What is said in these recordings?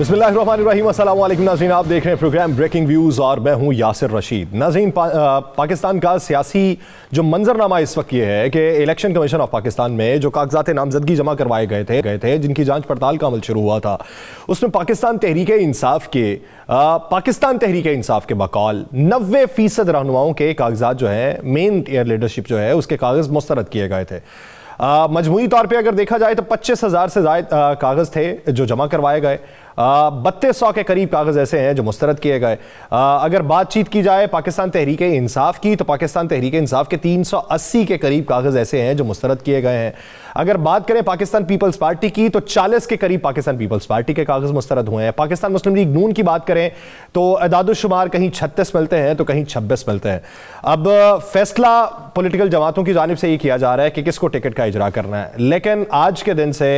बिस्मिल्लाहिर्रहमानिर्रहीम, अस्सलाम वालेकुम नाज़रीन, आप देख रहे हैं प्रोग्राम ब्रेकिंग व्यूज़ और मैं हूं यासिर रशीद। नाज़रीन, पाकिस्तान का सियासी जो मंजरनामा इस वक्त ये है कि इलेक्शन कमीशन ऑफ पाकिस्तान में जो कागजात नामजदगी जमा करवाए गए थे जिनकी जांच पड़ताल का अमल शुरू हुआ था, उसमें पाकिस्तान तहरीक इंसाफ के बकौल 90% रहनुमाओं के कागजात जो है, मेन लीडरशिप जो है, उसके कागज मुस्तरद किए गए थे। मजमूई तौर पे अगर देखा जाए तो 25,000 से ज़्यादा कागज़ थे जो जमा करवाए गए। 3200 के करीब कागज़ ऐसे हैं जो मुस्तरद किए गए। अगर बातचीत की जाए पाकिस्तान तहरीक इंसाफ की, तो पाकिस्तान तहरीक इंसाफ के 380 के करीब कागज़ ऐसे हैं जो मुस्तरद किए गए हैं। अगर बात करें पाकिस्तान पीपल्स पार्टी की, तो 40 के करीब पाकिस्तान पीपल्स पार्टी के कागज़ मुस्तरद हुए हैं। पाकिस्तान मुस्लिम लीग नून की बात करें तो अदादुशुमार कहीं 36 मिलते हैं तो कहीं 26 मिलते हैं। अब फैसला पॉलिटिकल जमातों की जानिब से ये किया जा रहा है कि किसको टिकट का इजरा करना है, लेकिन आज के दिन से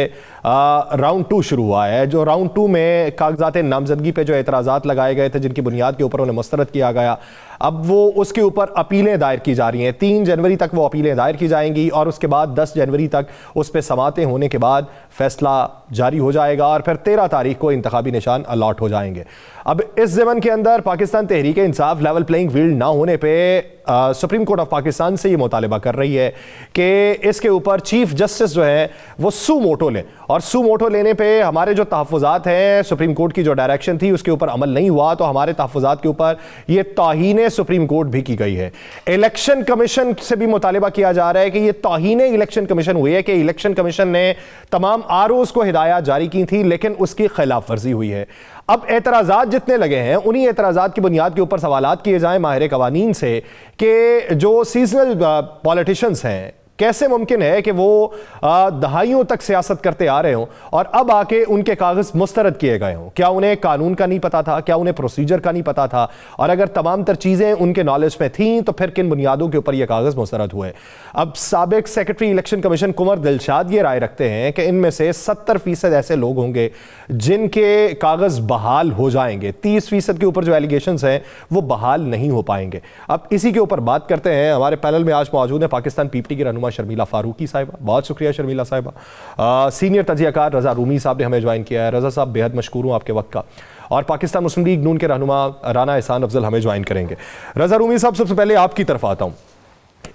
राउंड 2 शुरू हुआ है। जो राउंड 2 में कागजात नामजदगी पे जो एतराज़ात लगाए गए थे, जिनकी बुनियाद के ऊपर उन्हें मुस्तरद किया गया, अब वो उसके ऊपर अपीलें दायर की जा रही हैं। 3 जनवरी तक वो अपीलें दायर की जाएंगी और उसके बाद 10 जनवरी तक उस पर समातें होने के बाद फैसला जारी हो जाएगा और फिर 13 तारीख को इंतखाबी निशान अलॉट हो जाएंगे। अब इस ज़मन के अंदर Pakistan Tehreek Insaf level playing field ना होने पर सुप्रीम कोर्ट ऑफ पाकिस्तान से ये मुतालबा कर रही है कि इसके ऊपर चीफ जस्टिस जो है वो सू मोटो लें, और सू मोटो लेने पे हमारे जो तहफ़्फ़ुज़ात हैं, सुप्रीम कोर्ट की जो डायरेक्शन थी उसके ऊपर अमल नहीं हुआ, तो हमारे तहफ़्फ़ुज़ात के ऊपर ये तौहीन सुप्रीम कोर्ट भी की गई है। इलेक्शन कमीशन से भी मुतालबा किया जा रहा है कि ये तौहीन इलेक्शन कमीशन हुई है कि इलेक्शन कमीशन ने तमाम आरओज़ को हिदायत जारी की थी लेकिन उसकी खिलाफ वर्जी हुई है। अब एतराज़ात जितने लगे हैं, उन्हीं एतराज़ात की बुनियाद के ऊपर सवालात किए जाएं माहिर कवानीन से कि जो सीजनल पॉलिटिशियंस हैं, कैसे मुमकिन है कि वो दहाइयों तक सियासत करते आ रहे हों और अब आके उनके कागज़ मुस्तरद किए गए हों? क्या उन्हें कानून का नहीं पता था? क्या उन्हें प्रोसीजर का नहीं पता था? और अगर तमाम तर चीज़ें उनके नॉलेज में थीं तो फिर किन बुनियादों के ऊपर ये कागज़ मुस्तरद हुए? अब साबिक सेक्रेटरी इलेक्शन कमीशन कुंवर दिलशाद ये राय रखते हैं कि इनमें से 70% ऐसे लोग होंगे जिनके कागज़ बहाल हो जाएंगे। 30% के ऊपर जो एलिगेशंस हैं वो बहाल नहीं हो पाएंगे। अब इसी के ऊपर बात करते हैं। हमारे पैनल में आज मौजूद है पाकिस्तान पीपटी की रहनुमा शर्मिला फारूकी साहिबा। बहुत शुक्रिया शर्मिला साहिबा। सीनियर तजियाकार रजा रूमी साहब ने हमें ज्वाइन किया है। रजा साहब, बेहद मशकूर हूँ आपके वक्त का। और पाकिस्तान मुस्लिम लीग नून के रहनुमा राना एहसान अफजल हमें ज्वाइन करेंगे। रजा रूमी साहब, सबसे पहले आपकी तरफ आता हूँ।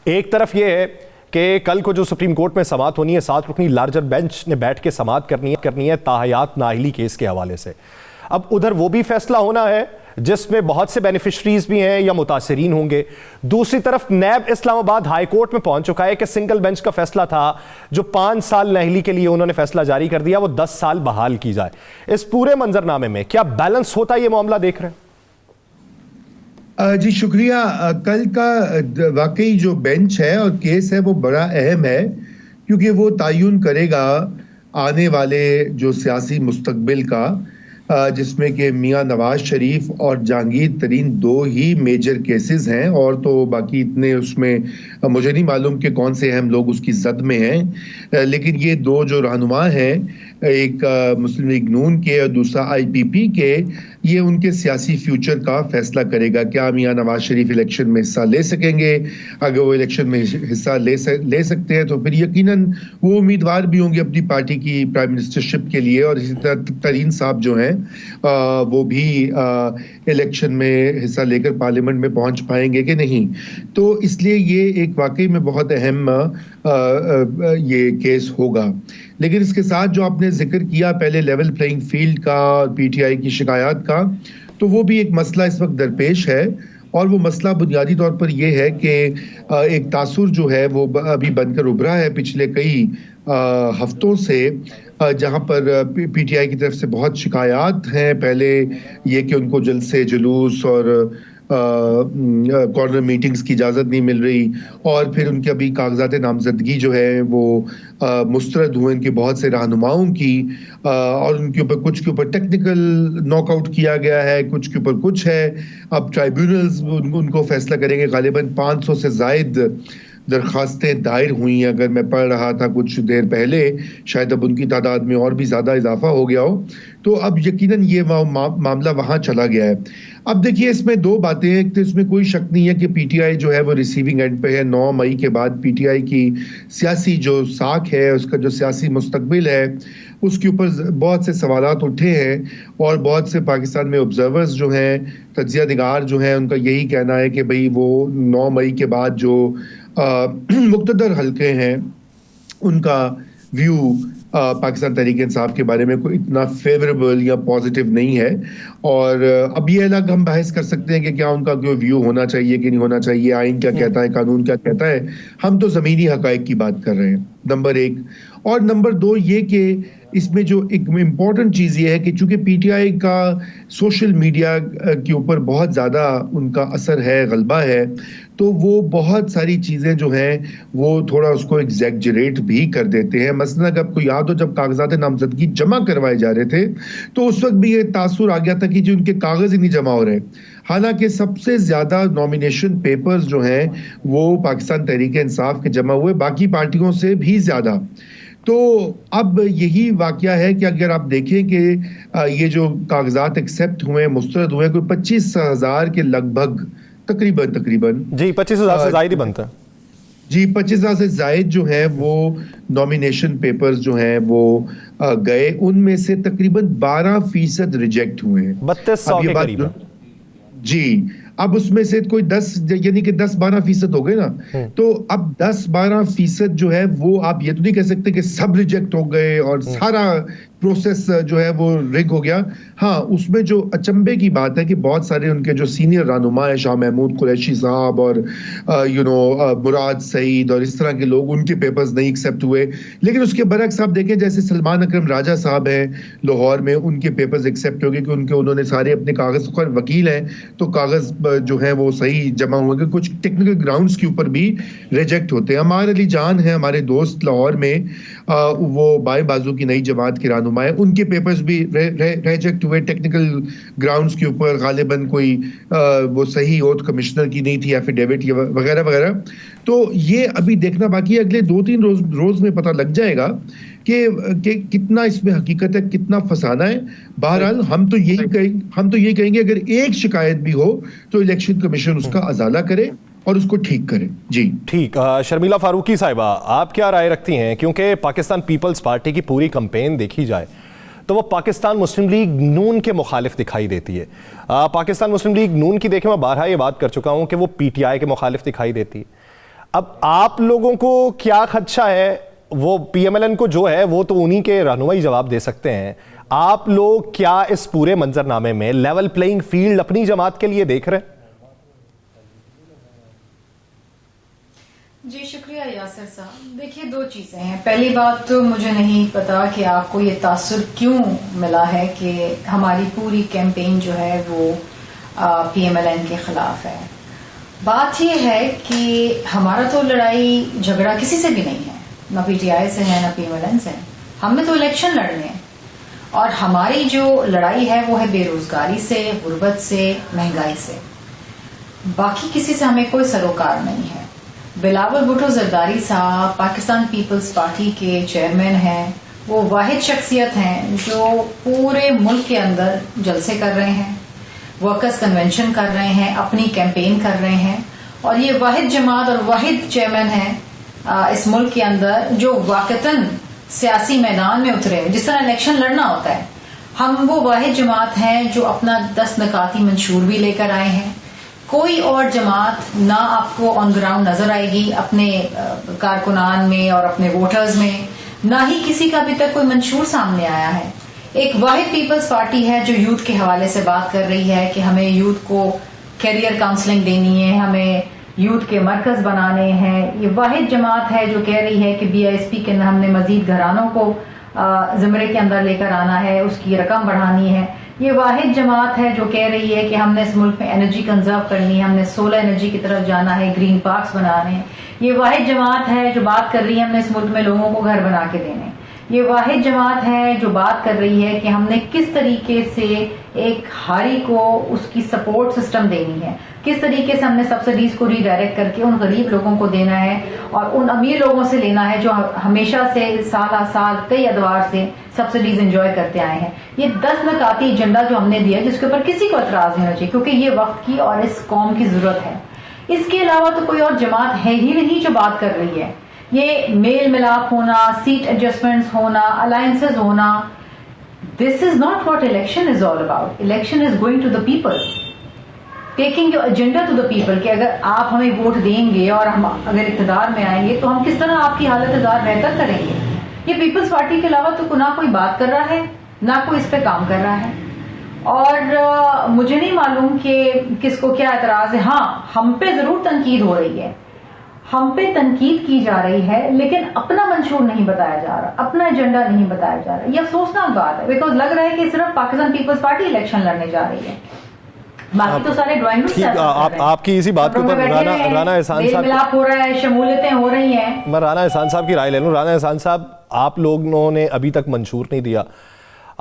एक तरफ ये है कि कल को जो सुप्रीम कोर्ट में समात होनी है, 7 रुकनी लार्जर बेंच ने बैठ के समात करनी है ताहयात नाअहली केस के हवाले से। अब उधर वो भी फैसला होना है जिसमें बहुत से बेनिफिशरीज भी हैं या मुतासरीन होंगे। दूसरी तरफ नैब इस्लामाबाद हाई कोर्ट में पहुंच चुका है कि सिंगल बेंच का फैसला था जो 5 साल नाअहली के लिए उन्होंने फैसला जारी कर दिया, वो 10 साल बहाल की जाए। इस पूरे मंजरनामे में क्या बैलेंस होता है, ये मामला देख रहे हैं? जी शुक्रिया। कल का वाकई जो बेंच है और केस है वो बड़ा अहम है, क्योंकि वो तयन करेगा आने वाले जो सियासी मुस्तकबिल का, जिसमें कि मियां नवाज शरीफ और जहांगीर तरीन 2 ही मेजर केसेस हैं, और तो बाकी इतने उसमें मुझे नहीं मालूम कि कौन से अहम लोग उसकी जद में हैं। लेकिन ये 2 जो रहनुमा हैं, एक मुस्लिम लीग नून के और दूसरा IPP के, ये उनके सियासी फ्यूचर का फैसला करेगा। क्या मियां नवाज शरीफ इलेक्शन में हिस्सा ले सकेंगे? अगर वो इलेक्शन में हिस्सा ले सकते हैं तो फिर यकीनन वो उम्मीदवार भी होंगे अपनी पार्टी की प्राइम मिनिस्टरशिप के लिए, और इसी तरह तरीन साहब जो हैं वो भी इलेक्शन में हिस्सा लेकर पार्लियामेंट में पहुंच पाएंगे कि नहीं। तो इसलिए ये एक वाकई में बहुत अहम ये केस होगा। लेकिन इसके साथ जो आपने जिक्र किया पहले लेवल प्लेइंग फील्ड का और PTI की शिकायत का, तो वो भी एक मसला इस वक्त दरपेश है। और वो मसला बुनियादी तौर पर यह है कि एक तासुर जो है वो अभी बनकर उभरा है पिछले कई हफ्तों से, जहां पर PTI की तरफ से बहुत शिकायत हैं। पहले ये कि उनको जलसे जुलूस और कॉर्नर मीटिंग्स की इजाज़त नहीं मिल रही, और फिर उनके अभी कागजात नामजदगी जो है वो मुस्तरद हुए इनके बहुत से रहनुमाओं की, और उनके ऊपर कुछ के ऊपर टेक्निकल नॉकआउट किया गया है, कुछ के ऊपर कुछ है। अब ट्राइब्यूनल्स उनको फैसला करेंगे। गालिबन 500 से ज़ायद दरखास्तें दायर हुई। अगर मैं पढ़ रहा था कुछ देर पहले, शायद अब उनकी तादाद में और भी ज़्यादा इजाफा हो गया हो, तो अब यकीनन ये मामला वहाँ चला गया है। अब देखिए, इसमें दो बातें हैं। एक तो इसमें कोई शक नहीं है कि पीटीआई जो है वो रिसीविंग एंड पे है। 9 मई के बाद पीटीआई की सियासी जो साख है, उसका जो सियासी मुस्तकबिल है, उसके ऊपर बहुत से सवालात उठे हैं और बहुत से पाकिस्तान में ऑब्जर्वर्स जो हैं, तज्जिया निगार जो हैं, उनका यही कहना है कि भाई वो 9 मई के बाद जो मुक़्तदर हल्के हैं उनका व्यू पाकिस्तान तहरीक इंसाफ के बारे में कोई इतना फेवरेबल या पॉजिटिव नहीं है। और अब ये अलग हम बहस कर सकते हैं कि क्या उनका कोई व्यू होना चाहिए कि नहीं होना चाहिए, आइन क्या कहता है, कानून क्या कहता है। हम तो ज़मीनी हकायक की बात कर रहे हैं, नंबर एक। और नंबर दो ये कि इसमें जो एक इम्पॉर्टेंट चीज़ ये है कि चूंकि पीटीआई का सोशल मीडिया के ऊपर बहुत ज़्यादा उनका असर है, गलबा है, तो वो बहुत सारी चीज़ें जो हैं वो थोड़ा उसको एग्जैगरेट भी कर देते हैं। मसलन अगर आपको याद हो, जब कागजात नामजदगी जमा करवाए जा रहे थे तो उस वक्त भी ये तासुर आ गया था कि जो उनके कागज़ ही नहीं जमा हो रहे। हालांकि सबसे ज़्यादा नॉमिनेशन पेपर्स जो हैं वो पाकिस्तान तहरीक इंसाफ के जमा हुए, बाकी पार्टियों से भी ज़्यादा। तो अब यही वाकया है कि अगर आप देखें कि ये जो कागजात एक्सेप्ट हुए, मुस्तरद हुए, कोई 25,000 के लगभग तकरीबन जी 25,000 से ज़ायद ही बनता है जी। 25,000 से जायद जो है वो नॉमिनेशन पेपर्स जो हैं वो गए, उनमें से तकरीबन 12% रिजेक्ट हुए हैं। 3200 के करीब जी। अब उसमें से कोई 10 यानी कि 10-12% हो गए ना, तो अब 10-12% जो है वो आप ये तो नहीं कह सकते कि सब रिजेक्ट हो गए और सारा प्रोसेस जो है वो रिग हो गया। हाँ, उसमें जो अचंभे की बात है कि बहुत सारे उनके जो सीनियर रहनुमा है, शाह महमूद कुरैशी साहब और मुराद सईद और इस तरह के लोग, उनके पेपर्स नहीं एक्सेप्ट हुए। लेकिन उसके बरक्स आप देखें, जैसे सलमान अकरम राजा साहब हैं लाहौर में, उनके पेपर्स एक्सेप्ट हो गए कि उन्होंने सारे अपने कागज, वकील हैं तो कागज जो है वो सही जमा हुए। कुछ टेक्निकल ग्राउंड्स के ऊपर भी रिजेक्ट होते हैं। अमार अली जान है हमारे दोस्त लाहौर में, वो बाएं बाजू की नई जमात के रहनुमा है, उनके पेपर्स भी रिजेक्ट हुए टेक्निकल ग्राउंड्स के ऊपर। गालिबन कोई वो सही ओथ कमिश्नर की नहीं थी, एफिडेविट वगैरह वगैरह। तो ये अभी देखना बाकी है, अगले 2-3 रोज में पता लग जाएगा कि कितना इसमें हकीकत है, कितना फसाना है। बहरहाल हम तो यही कहेंगे अगर एक शिकायत भी हो तो इलेक्शन कमीशन उसका अजाला करे और उसको ठीक करे। जी ठीक। शर्मिला फारूकी साहिबा, आप क्या राय रखती हैं? क्योंकि पाकिस्तान पीपल्स पार्टी की पूरी कैंपेन देखी जाए तो वो पाकिस्तान मुस्लिम लीग नून के मुखालिफ दिखाई देती है। पाकिस्तान मुस्लिम लीग नून की देखें, मैं बारहा ये बात कर चुका हूं कि वो पीटीआई के मुखालिफ दिखाई देती है। अब आप लोगों को क्या खदशा है? वो पीएमएलएन को जो है वो तो उन्हीं के रहनुमा ही जवाब दे सकते हैं। आप लोग क्या इस पूरे मंजरनामे में लेवल प्लेइंग फील्ड अपनी जमात के लिए देख रहे हैं? जी शुक्रिया यासिर साहब। देखिए, दो चीजें हैं। पहली बात तो मुझे नहीं पता कि आपको ये तासुर क्यों मिला है कि हमारी पूरी कैंपेन जो है वो पीएमएलएन के खिलाफ है। बात ये है कि हमारा तो लड़ाई झगड़ा किसी से भी नहीं है, ना पीटीआई से है ना पीएमएलएन से। हमने तो इलेक्शन लड़ने हैं और हमारी जो लड़ाई है वो है बेरोजगारी से, गुर्बत से, महंगाई से। बाकी किसी से हमें कोई सरोकार नहीं है। बिलावल भुट्टो जरदारी साहब पाकिस्तान पीपल्स पार्टी के चेयरमैन हैं। वो वाहिद शख्सियत हैं जो पूरे मुल्क के अंदर जलसे कर रहे हैं, वर्कर्स कन्वेंशन कर रहे हैं, अपनी कैंपेन कर रहे हैं। और ये वाहिद जमात और वाहिद चेयरमैन है इस मुल्क के अंदर जो वाकतन सियासी मैदान में उतरे, जिस तरह इलेक्शन लड़ना होता है। हम वो वाहिद जमात हैं जो अपना 10 नकाती मंशूर भी लेकर आए हैं। कोई और जमात ना आपको ऑन ग्राउंड नजर आएगी अपने कारकुनान में और अपने वोटर्स में, ना ही किसी का अभी तक कोई मंशूर सामने आया है। एक वाहिद पीपल्स पार्टी है जो यूथ के हवाले से बात कर रही है कि हमें यूथ को कैरियर काउंसलिंग देनी है, हमें यूथ के मरकज बनाने हैं। ये वाहिद जमात है जो कह रही है कि बीआईएसपी के हमने मजीद घरानों को ज़िमरे के अंदर लेकर आना है, उसकी रकम बढ़ानी है। ये वाहिद जमात है जो कह रही है कि हमने इस मुल्क में एनर्जी कंजर्व करनी है, हमने सोलर एनर्जी की तरफ जाना है, ग्रीन पार्क्स बनाने हैं। ये वाहिद जमात है जो बात कर रही है हमने इस मुल्क में लोगों को घर बना के देने। ये वाहिद जमात है जो बात कर रही है कि हमने किस तरीके से एक हारी को उसकी सपोर्ट सिस्टम देनी है, किस तरीके से हमने सब्सिडीज को रीडायरेक्ट करके उन गरीब लोगों को देना है और उन अमीर लोगों से लेना है जो हमेशा से साल साल कई अदवार से सब्सिडीज एंजॉय करते आए हैं। ये 10 नकाती एजेंडा जो हमने दिया जिसके ऊपर किसी को एतराज नहीं होना चाहिए, क्योंकि ये वक्त की और इस कौम की जरूरत है। इसके अलावा तो कोई और जमात है ही नहीं जो बात कर रही है। ये मेल मिलाप होना, सीट एडजस्टमेंट्स होना, अलायंसेस होना, this is not what election is all about. Election is going to the people, taking your agenda to the people कि अगर आप हमें वोट देंगे और हम अगर इक़्तिदार में आएंगे तो हम किस तरह आपकी हालत ज़्यादा बेहतर करेंगे। ये पीपल्स पार्टी के अलावा तो ना कोई बात कर रहा है, ना कोई इस पे काम कर रहा है। और मुझे नहीं मालूम कि किसको क्या एतराज है। हाँ, हम पे जरूर तनकीद हो रही है, हम पे तनकीद की जा रही है, लेकिन अपना मंशूर नहीं बताया जा रहा, अपना एजेंडा नहीं बताया जा रहा। यह अफसोसनाक बात है, बिकॉज लग रहा है कि सिर्फ पाकिस्तान पीपल्स पार्टी इलेक्शन लड़ने जा रही है, बाकी तो सारे ड्राइंग रूम। आपकी इसी बात के ऊपर राना एहसान साहब मिलाप हो रहा है, शमूलियतें हो रही हैं। मैं राना एहसान साहब की राय ले लूं। राना एहसान साहब, आप लोगों ने अभी तक मंशूर नहीं दिया,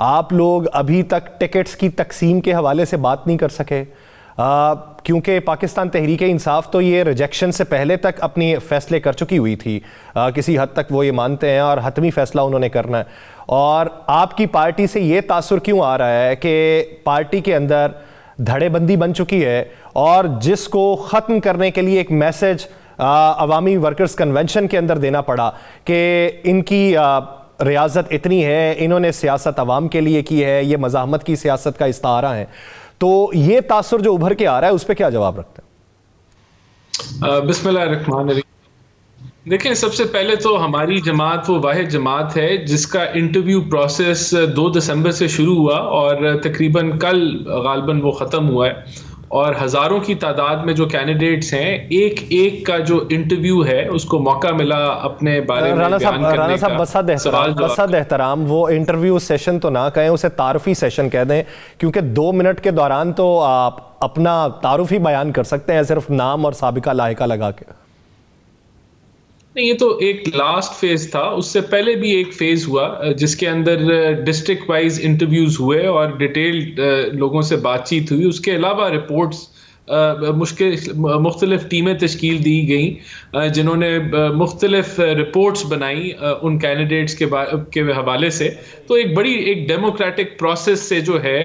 आप लोग अभी तक टिकट्स की तकसीम के हवाले से बात नहीं कर सके, क्योंकि पाकिस्तान तहरीक इंसाफ तो ये रिजेक्शन से पहले तक अपनी फैसले कर चुकी हुई थी, किसी हद तक वो ये मानते हैं और हतमी फैसला उन्होंने करना है। और आपकी पार्टी से ये तासुर क्यों आ रहा है कि पार्टी के अंदर धड़ेबंदी बन चुकी है और जिसको ख़त्म करने के लिए एक मैसेज अवामी वर्कर्स कन्वेंशन के अंदर देना पड़ा कि इनकी रियासत इतनी है, इन्होंने सियासत अवाम के लिए की है, ये मज़ाहमत की सियासत का इस्तारा है। तो ये तासुर जो उभर के आ रहा है उस पर क्या जवाब रखते हैं? बिस्मिल्लाहिर्रहमानिर्रहीम। देखें, सबसे पहले तो हमारी जमात वो वाहिद जमात है जिसका इंटरव्यू प्रोसेस 2 दिसंबर से शुरू हुआ और तकरीबन कल गालबन वो ख़त्म हुआ है। और हज़ारों की तादाद में जो कैंडिडेट्स हैं, एक एक का जो इंटरव्यू है उसको मौका मिला अपने बारे में बयान करने का। बसद एहतराम, वो इंटरव्यू सेशन तो ना कहें, उसे तारुफी सेशन कह दें, क्योंकि 2 मिनट के दौरान तो आप अपना तारुफी बयान कर सकते हैं सिर्फ नाम और साबिका लायका लगा के। नहीं, ये तो एक लास्ट फेज था, उससे पहले भी एक फेज हुआ जिसके अंदर डिस्ट्रिक्ट वाइज इंटरव्यूज हुए और डिटेल्ड लोगों से बातचीत हुई। उसके अलावा रिपोर्ट्स मुख्तलिफ टीमें तश्कील दी गई जिन्होंने मुख्तलिफ रिपोर्ट्स बनाई उन कैंडिडेट्स के हवाले से। तो एक डेमोक्रेटिक प्रोसेस से जो है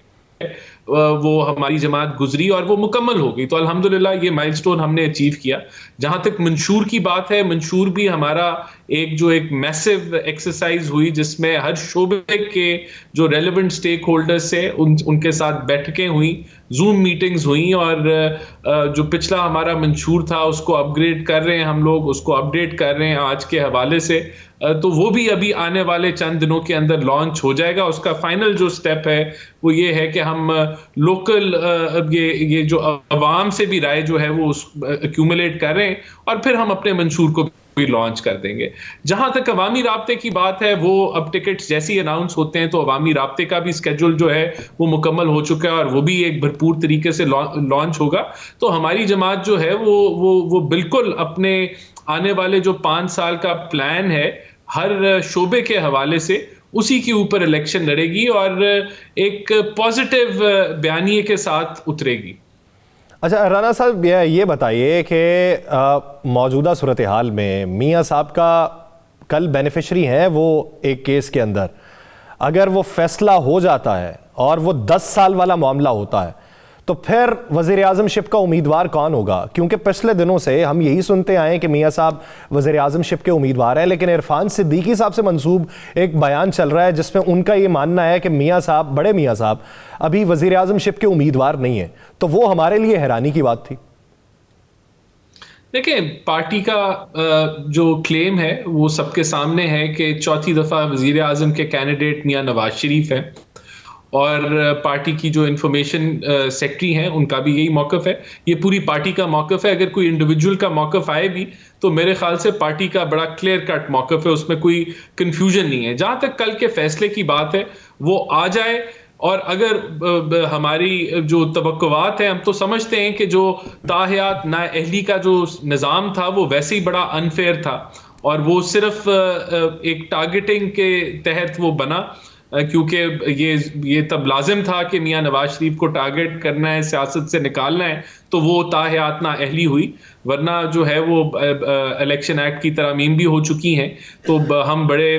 वो हमारी जमात गुजरी और वो मुकम्मल हो गई। तो अल्हम्दुलिल्लाह ये माइलस्टोन हमने अचीव किया। जहां तक मंशूर की बात है, मंशूर भी हमारा एक मैसिव एक्सरसाइज हुई जिसमें हर शोबे के जो रेलेवेंट स्टेक होल्डर्स से उनके साथ बैठकें हुई, जूम मीटिंग्स हुई और जो पिछला हमारा मंशूर था उसको अपग्रेड कर रहे हैं हम लोग, उसको अपडेट कर रहे हैं आज के हवाले से। तो वो भी अभी आने वाले चंद दिनों के अंदर लॉन्च हो जाएगा। उसका फाइनल जो स्टेप है वो ये है कि हम लोकल ये जो अवाम से भी राय जो है वो एक्यूमुलेट कर रहे हैं और फिर हम अपने मंशूर को भी लॉन्च कर देंगे। जहां तक अवामी राब्ते की बात है, वो अब टिकट्स जैसे ही अनाउंस होते हैं तो अवामी राब्ते का भी स्केड्यूल जो है वो मुकम्मल हो चुका है और वो भी एक भरपूर तरीके से लॉन्च होगा। तो हमारी जमात जो है वो बिल्कुल अपने आने वाले जो 5 साल का प्लान है हर शोबे के हवाले से उसी के ऊपर इलेक्शन लड़ेगी और एक पॉजिटिव बयानिए के साथ उतरेगी। अच्छा राना साहब, ये बताइए कि मौजूदा सूरत हाल में मियाँ साहब का कल बेनिफिशरी हैं वो एक केस के अंदर, अगर वो फैसला हो जाता है और वो 10 साल वाला मामला होता है तो फिर वज़ीर आज़मशिप का उम्मीदवार कौन होगा? क्योंकि पिछले दिनों से हम यही सुनते आए कि मियाँ साहब वज़ीर आज़मशिप के उम्मीदवार हैं, लेकिन इरफान सिद्दीकी साहब से मंसूब एक बयान चल रहा है जिसमें उनका ये मानना है कि मियाँ साहब, बड़े मियाँ साहब अभी वज़ीर आज़मशिप के उम्मीदवार नहीं है। तो वो हमारे लिए हैरानी की बात थी। देखिए, पार्टी का जो क्लेम है वो सबके सामने है कि चौथी दफ़ा वज़ीर आज़म के कैंडिडेट मियाँ नवाज शरीफ हैं और पार्टी की जो इंफॉर्मेशन सेक्रेटरी हैं उनका भी यही मौक़िफ़ है। ये पूरी पार्टी का मौक़िफ़ है। अगर कोई इंडिविजुअल का मौक़िफ़ आए भी तो मेरे ख्याल से पार्टी का बड़ा क्लियर कट मौक़िफ़ है, उसमें कोई कन्फ्यूजन नहीं है। जहाँ तक कल के फैसले की बात है वो आ जाए और अगर हमारी जो तवक्कुआत है, हम तो समझते हैं कि जो ताहयात नाअहली का जो निज़ाम था वो वैसे ही बड़ा अनफेयर था और वो सिर्फ एक टारगेटिंग के तहत वो बना, क्योंकि ये तब लाजिम था कि मियां नवाज शरीफ को टारगेट करना है, सियासत से निकालना है, तो वो ताहयात ना अहली हुई, वरना जो है वो इलेक्शन एक्ट की तरमीम भी हो चुकी हैं। तो हम बड़े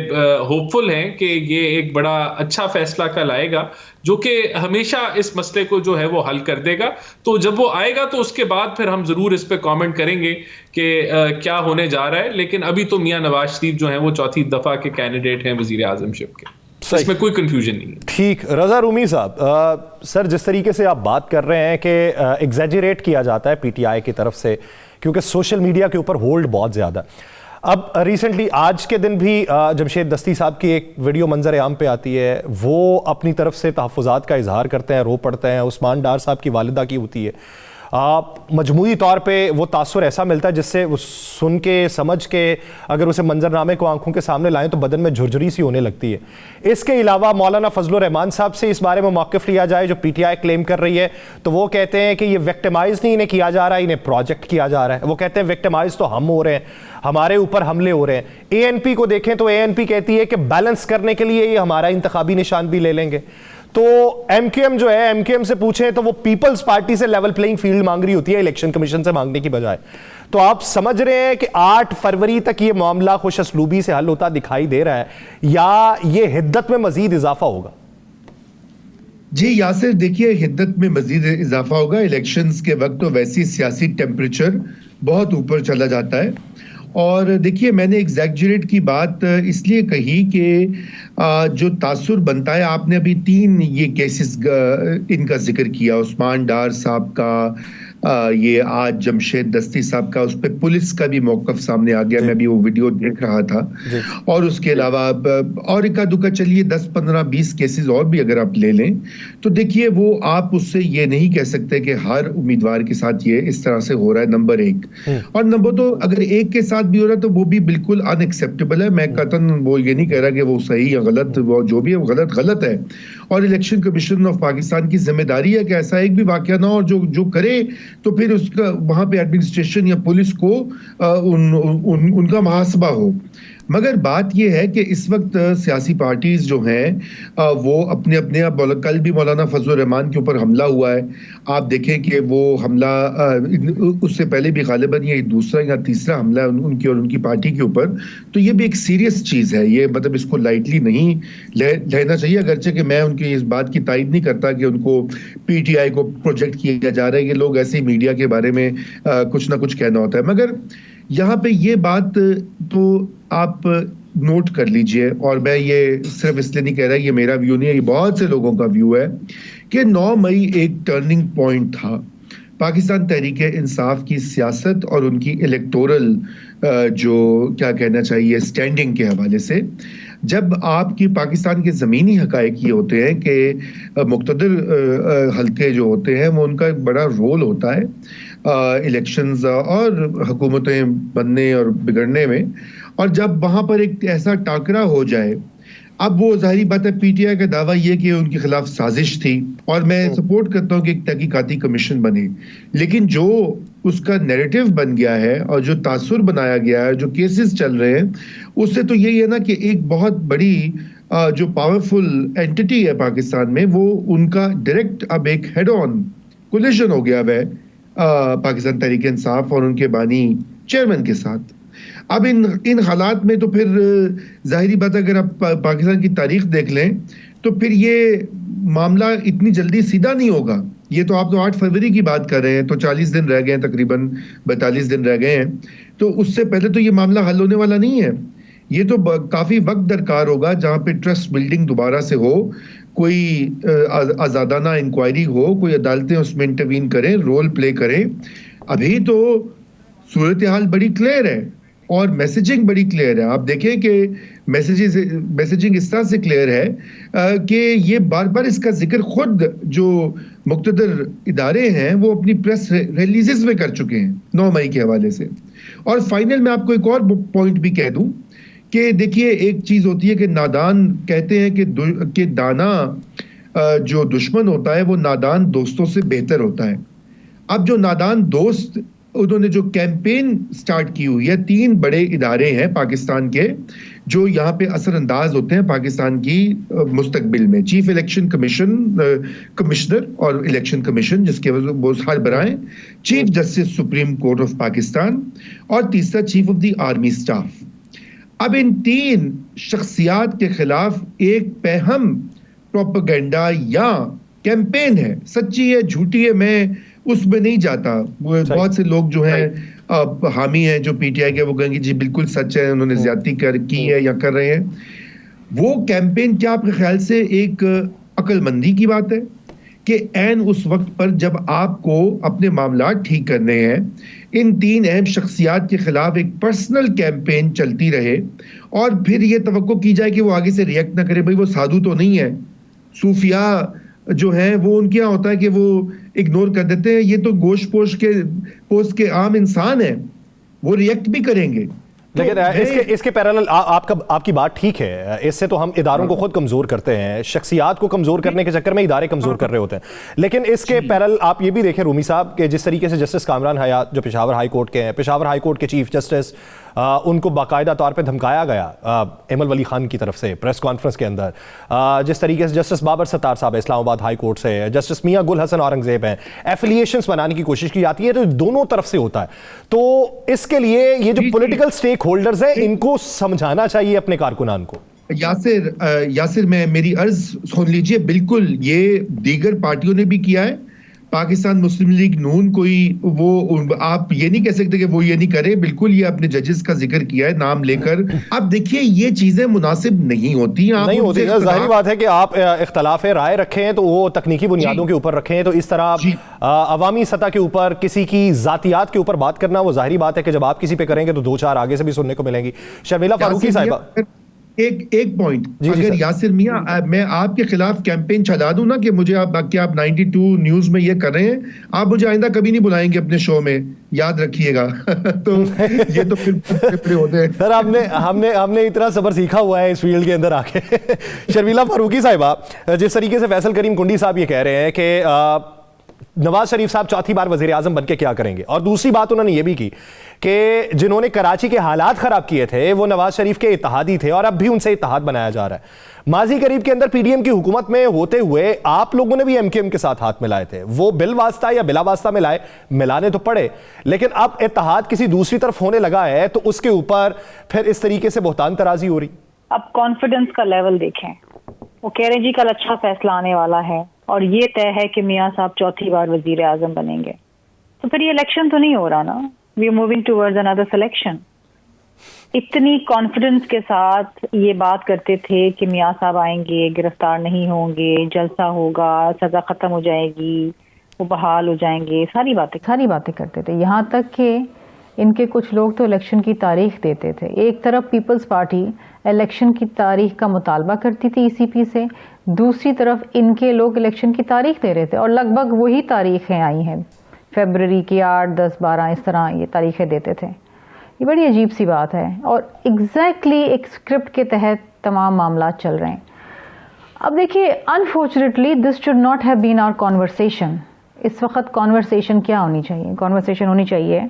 होपफुल हैं कि ये एक बड़ा अच्छा फैसला कल आएगा जो कि हमेशा इस मसले को जो है वो हल कर देगा। तो जब वो आएगा तो उसके बाद फिर हम जरूर इस पे कमेंट करेंगे कि क्या होने जा रहा है, लेकिन अभी तो मियां नवाज शरीफ जो है वो चौथी दफा के कैंडिडेट हैं वजीर आजमशिप के, इसमें कोई कंफ्यूजन नहीं है। ठीक, रजा रूमी साहब, सर जिस तरीके से आप बात कर रहे हैं कि एग्जैजरेट किया जाता है पीटीआई की तरफ से, क्योंकि सोशल मीडिया के ऊपर होल्ड बहुत ज़्यादा। अब रिसेंटली आज के दिन भी जमशेद दस्ती साहब की एक वीडियो मंजर आम पे आती है, वो अपनी तरफ से तहफ़्फ़ुज़ात का इजहार करते हैं, रो पड़ते हैं। उस्मान डार साहब की वालिदा की होती है, मजमूई तौर पे वो तासुर ऐसा मिलता है जिससे वो सुन के समझ के अगर उसे मंजरनामे को आंखों के सामने लाएं तो बदन में झुरझुरी सी होने लगती है। इसके अलावा मौलाना फजलुर रहमान साहब से इस बारे में मौक़िफ़ लिया जाए जो पीटीआई क्लेम कर रही है, तो वो कहते हैं कि ये विक्टिमाइज नहीं इन्हें किया जा रहा है, इन्हें प्रोजेक्ट किया जा रहा है। वो कहते हैं विक्टिमाइज तो हम हो रहे हैं, हमारे ऊपर हमले हो रहे हैं। एएनपी को देखें तो एएनपी कहती है कि बैलेंस करने के लिए ये हमारा इंतखाबी निशान भी ले लेंगे। तो एमक्यूएम जो है, एमक्यूएम से पूछें तो वो पीपल्स पार्टी से लेवल प्लेइंग फील्ड मांग रही होती है इलेक्शन कमीशन से मांगने की बजाय। तो आप समझ रहे हैं कि 8 फरवरी तक ये मामला खुश असलूबी से हल होता दिखाई दे रहा है, या ये हिद्दत में मजीद इजाफा होगा? जी यासिर, देखिए हिद्दत में मजीद इजाफा होगा। इलेक्शंस के वक्त तो वैसी सियासी टेम्परेचर बहुत ऊपर चला जाता है। और देखिए, मैंने एग्जैजरेट की बात इसलिए कही कि जो तासुर बनता है, आपने अभी 3 ये केसेस इनका जिक्र किया, उस्मान डार साहब का, ये आज जमशेद दस्ती साहब का, उस पर पुलिस का भी मौकफ सामने आ गया, मैं भी वो वीडियो देख रहा था। और उसके अलावा और इक्का दुक्का चलिए 10, 15, 20 केसेस और भी अगर आप ले लें, तो देखिए वो आप उससे ये नहीं कह सकते कि हर उम्मीदवार के साथ ये इस तरह से हो रहा है, नंबर 1। और नंबर 2, अगर एक के साथ भी हो रहा है तो वो भी बिल्कुल अनएक्सेप्टेबल है। मैं कतन वो ये नहीं कह रहा कि वो सही या गलत, वो जो भी है वो गलत है। और इलेक्शन कमीशन ऑफ पाकिस्तान की जिम्मेदारी है कि ऐसा एक भी वाकया ना हो, और जो करे तो फिर उसका वहां पे एडमिनिस्ट्रेशन या पुलिस को उनका मुहासबा हो। मगर बात यह है कि इस वक्त सियासी पार्टीज जो हैं वो अपने अपने, अब कल भी मौलाना फजलुर रहमान के ऊपर हमला हुआ है। आप देखें कि वो हमला उससे पहले भी गालिबन ये दूसरा या तीसरा हमला है उनकी और उनकी पार्टी के ऊपर। तो ये भी एक सीरियस चीज़ है, ये मतलब इसको लाइटली नहीं लेना चाहिए। अगरचे कि मैं उनकी इस बात की तायद नहीं करता कि उनको पीटीआई को प्रोजेक्ट किया जा रहा है, ये लोग ऐसे ही मीडिया के बारे में कुछ ना कुछ कहना होता है। मगर यहाँ पे ये बात तो आप नोट कर लीजिए, और मैं ये सिर्फ इसलिए नहीं कह रहा, ये मेरा व्यू नहीं है, ये बहुत से लोगों का व्यू है कि 9 मई एक टर्निंग पॉइंट था पाकिस्तान तहरीक इंसाफ की सियासत और उनकी इलेक्टोरल जो क्या कहना चाहिए स्टैंडिंग के हवाले से। जब आपकी पाकिस्तान के ज़मीनी हकायक ये होते हैं कि मुक़्तदर हल्के जो होते हैं वो उनका एक बड़ा रोल होता है इलेक्शंस और हुकूमतें बनने और बिगड़ने में। और जब वहाँ पर एक ऐसा टाकरा हो जाए, अब वो जाहिर बात है पीटीआई का दावा ये कि उनके खिलाफ साजिश थी, और मैं सपोर्ट करता हूँ कि एक तहकीकाती कमीशन बने, लेकिन जो उसका नैरेटिव बन गया है और जो तासुर बनाया गया है, जो केसेस चल रहे हैं, उससे तो यही है ना कि एक बहुत बड़ी जो पावरफुल एंटिटी है पाकिस्तान में, वो उनका डायरेक्ट अब एक हेड ऑन कोलिशन हो गया है पाकिस्तान तहरीक इंसाफ और उनके बानी चेयरमैन के साथ। अब इन हालात में तो फिर जाहिरी बात है, अगर आप पाकिस्तान की तारीख देख लें तो फिर ये मामला इतनी जल्दी सीधा नहीं होगा। ये तो आप तो 8 फरवरी की बात कर रहे हैं, तो 40 दिन रह गए हैं, तकरीबन 42 दिन रह गए हैं, तो उससे पहले तो ये मामला हल होने वाला नहीं है। ये तो काफी वक्त दरकार होगा जहां पे ट्रस्ट बिल्डिंग दोबारा से हो, कोई आजादाना इंक्वायरी हो, कोई अदालतें उसमें इंटरवीन करें, रोल प्ले करें। अभी तो सूरत हाल बड़ी क्लियर है और मैसेजिंग बड़ी क्लियर है। आप देखें कि मैसेजिंग इस तरह से क्लियर है कि ये बार बार इसका जिक्र खुद जो मुक़्तदर इदारे हैं वो अपनी प्रेस रिलीजेस में कर चुके हैं 9 मई के हवाले से। और फाइनल में आपको एक और पॉइंट भी कह दूं कि देखिए, एक चीज होती है कि नादान कहते हैं कि दाना जो दुश्मन होता है वो नादान दोस्तों से बेहतर होता है। अब जो नादान दोस्त उन्होंने जो कैंपेन स्टार्ट की हुई है, 3 बड़े इदारे हैं पाकिस्तान के जो यहाँ पे असरअंदाज होते हैं पाकिस्तान की मुस्तकबिल में। चीफ इलेक्शन कमिश्नर और इलेक्शन कमीशन जिसके वो सरबराह हैं, chief justice supreme court of Pakistan, और तीसरा chief of the army staff. अब इन 3 शख्सियात के खिलाफ एक पहम प्रोपेगेंडा या कैंपेन है, सच्ची है झूठी है मैं उसमें नहीं जाता। बहुत से लोग जो हैं हामी हैं जो पीटीआई के, वो कहेंगे जी बिल्कुल सच है, उन्होंने ज्यादती की है या कर रहे हैं। वो कैंपेन क्या आपके ख्याल से एक अक्लमंदी की बात है कि ऐन उस वक्त पर जब आपको अपने मामला ठीक करने हैं, इन 3 अहम शख्सियात के खिलाफ एक पर्सनल कैंपेन चलती रहे और फिर ये तवक्को की जाए कि वो आगे से रिएक्ट ना करे? भाई वो साधु तो नहीं है, सूफिया जो है वो उनके यहाँ होता है कि वो इग्नोर कर देते हैं, ये तो गोश्त पोस्ट के आम इंसान है, वो रिएक्ट भी करेंगे। लेकिन इसके पैरेलल आपकी बात ठीक है, इससे तो हम इदारों को खुद कमजोर करते हैं, शख्सियात को कमजोर करने के चक्कर में इदारे कमजोर कर रहे होते हैं। लेकिन इसके पैरेलल आप ये भी देखें रूमी साहब के जिस तरीके से जस्टिस कामरान हयात जो पेशावर हाई कोर्ट के हैं, पेशावर हाई कोर्ट के चीफ जस्टिस, उनको बाकायदा तौर पे धमकाया गया एमल वली खान की तरफ से प्रेस कॉन्फ्रेंस के अंदर। जिस तरीके से जस्टिस बाबर सत्तार साहब इस्लामाबाद हाई कोर्ट से, जस्टिस मियां गुल हसन औरंगजेब हैं, एफिलिएशंस बनाने की कोशिश की जाती है, तो दोनों तरफ से होता है। तो इसके लिए ये जो पॉलिटिकल स्टेक होल्डर्स हैं इनको समझाना चाहिए अपने कारकुनान को। यासिर मेरी अर्ज सुन लीजिए, बिल्कुल ये दीगर पार्टियों ने भी किया है। पाकिस्तान मुस्लिम लीग नून आप ये नहीं कह सकते कि वो ये नहीं करे, बिल्कुल ये अपने जजेस का जिक्र किया है नाम लेकर। अब देखिए ये चीजें मुनासिब नहीं होती, नहीं होती। जाहिर बात है कि आप इख्तलाफ राय रखें तो वो तकनीकी बुनियादों के ऊपर रखें, तो इस तरह अवामी सतह के ऊपर किसी की जातियात के ऊपर बात करना, वो जाहिर बात है कि जब आप किसी पे करेंगे तो 2-4 आगे से भी सुनने को मिलेंगी। शर्मिला फारूकी साहिबा, एक पॉइंट, अगर यासिर मियां मैं आपके खिलाफ कैंपेन चला दूं ना कि मुझे आप 92 न्यूज में ये कर रहे हैं, आप मुझे आइंदा कभी नहीं बुलाएंगे अपने शो में, याद रखिएगा। तो ये तो फिर होते हैं सर। हमने इतना सब्र सीखा हुआ है इस फील्ड के अंदर आके। शर्मिला फारूकी साहिबा, जिस तरीके से फैसल करीम कुंडी साहब ये कह रहे हैं कि नवाज शरीफ साहब चौथी बार वजीर आजम बनके क्या करेंगे, और दूसरी बात उन्होंने ये भी की कि जिन्होंने कराची के हालात खराब किए थे वो नवाज शरीफ के इत्तेहादी थे और अब भी उनसे इत्तेहाद बनाया जा रहा है। माजी करीब के अंदर पीडीएम की हुकूमत में होते हुए आप लोगों ने भी एमकेएम के साथ हाथ मिलाए थे, वो बिल वास्ता या बिला वास्ता मिलाने तो पड़े, लेकिन अब इत्तेहाद किसी दूसरी तरफ होने लगा है तो उसके ऊपर फिर इस तरीके से बोहतान तराजी हो रही। अब कॉन्फिडेंस का लेवल देखें, वो कह रहे जी कल अच्छा फैसला आने वाला है और ये तय है कि मियां साहब चौथी बार वजीर आजम बनेंगे, तो फिर ये इलेक्शन तो नहीं हो रहा ना, we are moving towards another selection. इतनी कॉन्फिडेंस के साथ ये बात करते थे कि मियां साहब आएंगे, गिरफ्तार नहीं होंगे, जलसा होगा, सजा खत्म हो जाएगी, वो बहाल हो जाएंगे, सारी बातें करते थे। यहाँ तक कि इनके कुछ लोग तो इलेक्शन की तारीख देते थे। एक तरफ पीपल्स पार्टी इलेक्शन की तारीख का मुतालबा करती थी ईसीपी से, दूसरी तरफ इनके लोग इलेक्शन की तारीख दे रहे थे और लगभग वही तारीखें आई हैं, फरवरी की 8, 10, 12 इस तरह ये तारीखें देते थे। ये बड़ी अजीब सी बात है और एग्जैक्टली एक स्क्रिप्ट के तहत तमाम मामला चल रहे हैं। अब देखिए, unfortunately this should not have been our conversation. इस वक्त कॉन्वर्सेशन क्या होनी चाहिए? कॉन्वर्सेशन होनी चाहिए,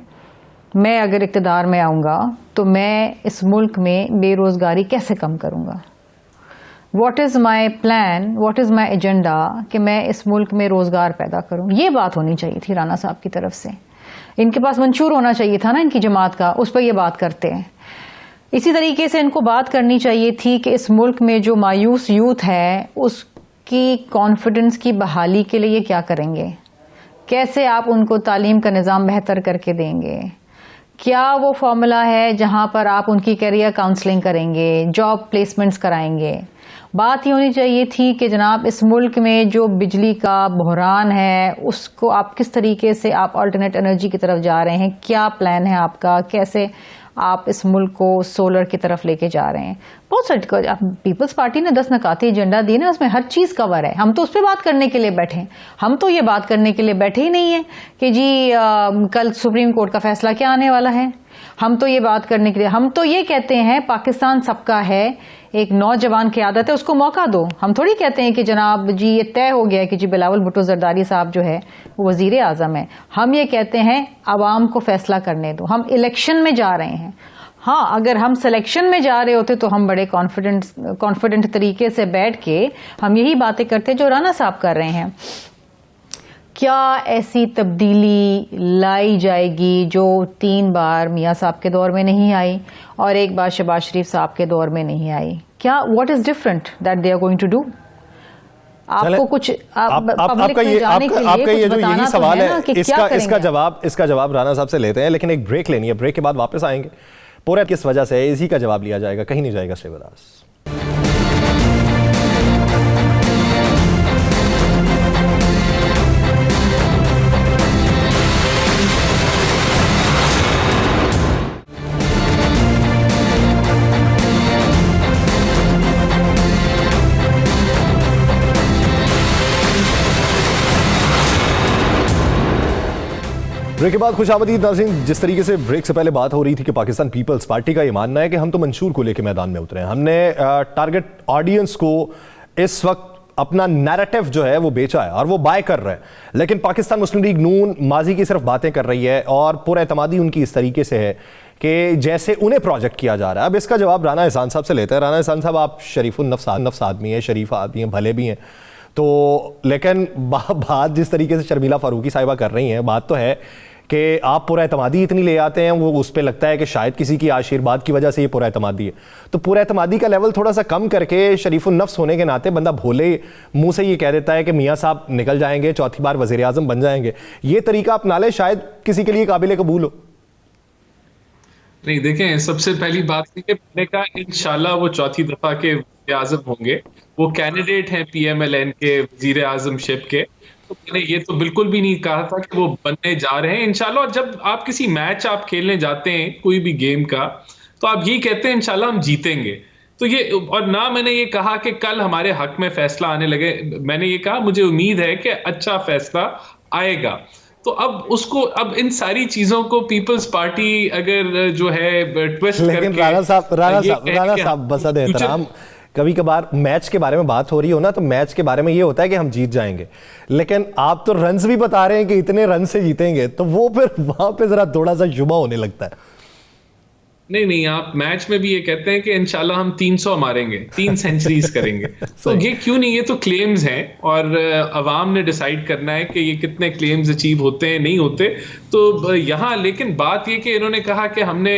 मैं अगर इक़्तिदार में आऊँगा तो मैं इस मुल्क में बेरोज़गारी कैसे कम करूँगा, what is my plan, what is my agenda कि मैं इस मुल्क में रोज़गार पैदा करूँ। ये बात होनी चाहिए थी राना साहब की तरफ से। इनके पास मंशूर होना चाहिए था ना इनकी जमात का, उस पर ये बात करते हैं। इसी तरीके से इनको बात करनी चाहिए थी कि इस मुल्क में जो मायूस यूथ है उसकी कॉन्फिडेंस की बहाली के लिए क्या करेंगे, कैसे आप उनको तालीम का निज़ाम बेहतर करके देंगे, क्या वो फॉर्मूला है जहां पर आप उनकी करियर काउंसलिंग करेंगे, जॉब प्लेसमेंट्स कराएंगे। बात ये होनी चाहिए थी कि जनाब इस मुल्क में जो बिजली का बहरान है उसको आप किस तरीके से आप अल्टरनेट एनर्जी की तरफ जा रहे हैं, क्या प्लान है आपका, कैसे आप इस मुल्क को सोलर की तरफ लेके जा रहे हैं। बहुत सारी पीपल्स पार्टी ने 10 नकाती एजेंडा दिए ना, उसमें हर चीज़ कवर है। हम तो उस पर बात करने के लिए बैठे हैं, हम तो ये बात करने के लिए बैठे ही नहीं है कि जी कल सुप्रीम कोर्ट का फैसला क्या आने वाला है। हम तो ये बात करने के लिए, हम तो ये कहते हैं पाकिस्तान सबका है, एक नौजवान की आदत है, उसको मौका दो। हम थोड़ी कहते हैं कि जनाब जी ये तय हो गया है कि जी बिलावल भुट्टो जरदारी साहब जो है वो वजीर आजम है। हम ये कहते हैं आवाम को फैसला करने दो, हम इलेक्शन में जा रहे हैं। हाँ, अगर हम सिलेक्शन में जा रहे होते तो हम बड़े कॉन्फिडेंट तरीके से बैठ के हम यही बातें करते जो राणा साहब कर रहे हैं। क्या ऐसी तब्दीली लाई जाएगी जो 3 बार मियां साहब के दौर में नहीं आई और 1 बार शहबाज शरीफ साहब के दौर में नहीं आई? क्या what is different that they are going to do? आपको कुछ पब्लिक में जाने के लिए आपका ये जो यही सवाल है, इसका जवाब राणा साहब से लेते हैं, लेकिन एक ब्रेक लेनी है। ब्रेक के बाद वापस आएंगे। पूरा किस वजह से इसी का जवाब लिया जाएगा, कहीं नहीं जाएगा। Stay with us. ब्रेक के बाद खुशामदीद नाज़रीन। जिस तरीके से ब्रेक से पहले बात हो रही थी कि पाकिस्तान पीपल्स पार्टी का ये मानना है कि हम तो मंशूर को लेकर मैदान में उतरे हैं, हमने टारगेट ऑडियंस को इस वक्त अपना नैरेटिव जो है वो बेचा है और वो बाय कर रहे हैं। लेकिन पाकिस्तान मुस्लिम लीग नून माजी की सिर्फ बातें कर रही है और पूरा एतमादी उनकी इस तरीके से है कि जैसे उन्हें प्रोजेक्ट किया जा रहा है। अब इसका जवाब राना एहसान साहब से लेते हैं। राना एहसान साहब, आप शरीफुल नफ्स आदमी हैं, शरीफ आदमी हैं, भले भी हैं, तो लेकिन बात जिस तरीके से शर्मिला फारूकी साहिबा कर रही हैं, बात तो है कि आप पूरा एतमादी इतनी ले आते हैं, वो उस पर लगता है कि शायद किसी की आशीर्वाद की वजह से ये पूरा एतमादी है। तो पूरा एतमादी का लेवल थोड़ा सा कम करके शरीफुल नफ्स होने के नाते बंदा भोले मुंह से ये कह देता है कि मियाँ साहब निकल जाएंगे, चौथी बार वजीर आजम बन जाएंगे। ये तरीका अपना ले, शायद किसी के लिए काबिल कबूल हो। नहीं, देखें, सबसे पहली बात है कि मैंने कहा इंशाल्लाह वो चौथी दफा के वज़ीर आज़म होंगे, वो कैंडिडेट हैं PMLN के वज़ीर आज़मशिप के। तो मैंने ये तो बिल्कुल भी नहीं कहा था कि वो बनने जा रहे हैं इंशाल्लाह। और जब आप किसी मैच आप खेलने जाते हैं कोई भी गेम का, तो आप यही कहते हैं इंशाल्लाह हम जीतेंगे। तो ये, और ना मैंने ये कहा कि कल हमारे हक में फैसला आने लगे, मैंने ये कहा मुझे उम्मीद है कि अच्छा फैसला आएगा। तो अब इन सारी चीजों को पीपल्स पार्टी अगर जो है ट्विस्ट करके, लेकिन राणा साहब बसद एहतराम, कभी कभार मैच के बारे में बात हो रही हो ना, तो मैच के बारे में ये होता है कि हम जीत जाएंगे, लेकिन आप तो रन्स भी बता रहे हैं कि इतने रन से जीतेंगे, तो वो फिर वहां पे जरा थोड़ा सा शुबा होने लगता है। नहीं, आप मैच में भी ये कहते हैं कि इंशाल्लाह हम 300 मारेंगे, 3 सेंचुरीज करेंगे। तो ये क्यों नहीं, ये तो क्लेम्स हैं और अवाम ने डिसाइड करना है कि ये कितने क्लेम्स अचीव होते हैं, नहीं होते। तो यहाँ लेकिन बात ये कि इन्होंने कहा कि हमने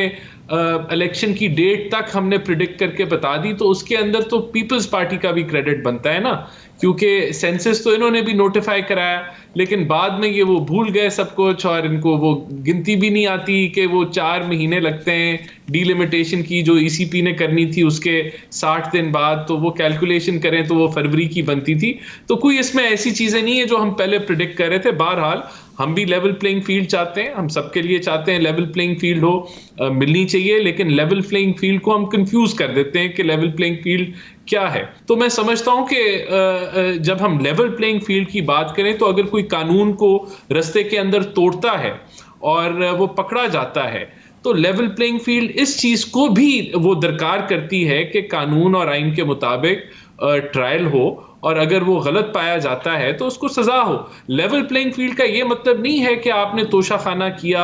इलेक्शन की डेट तक हमने प्रिडिक्ट करके बता दी, तो उसके अंदर तो पीपल्स पार्टी का भी क्रेडिट बनता है ना, क्योंकि सेंसस तो इन्होंने भी नोटिफाई कराया, लेकिन बाद में ये वो भूल गए सब कुछ, और इनको वो गिनती भी नहीं आती कि वो 4 महीने लगते हैं डीलिमिटेशन की जो ECP ने करनी थी उसके 60 दिन बाद, तो वो कैलकुलेशन करें तो वो फरवरी की बनती थी। तो कोई इसमें ऐसी चीजें नहीं है जो हम पहले प्रिडिक्ट कर रहे थे। बहरहाल हम भी लेवल प्लेइंग फील्ड चाहते हैं, हम सबके लिए चाहते हैं लेवल प्लेइंग फील्ड हो, मिलनी चाहिए, लेकिन लेवल प्लेइंग फील्ड को हम कंफ्यूज कर देते हैं कि लेवल प्लेइंग फील्ड क्या है। तो मैं समझता हूं कि जब हम लेवल प्लेइंग फील्ड की बात करें, तो अगर कोई कानून को रस्ते के अंदर तोड़ता है और वो पकड़ा जाता है, तो लेवल प्लेइंग फील्ड इस चीज को भी वो दरकार करती है कि कानून और आइन के मुताबिक ट्रायल हो, और अगर वो गलत पाया जाता है तो उसको सजा हो। लेवल प्लेइंग फील्ड का ये मतलब नहीं है कि आपने तोशाखाना किया,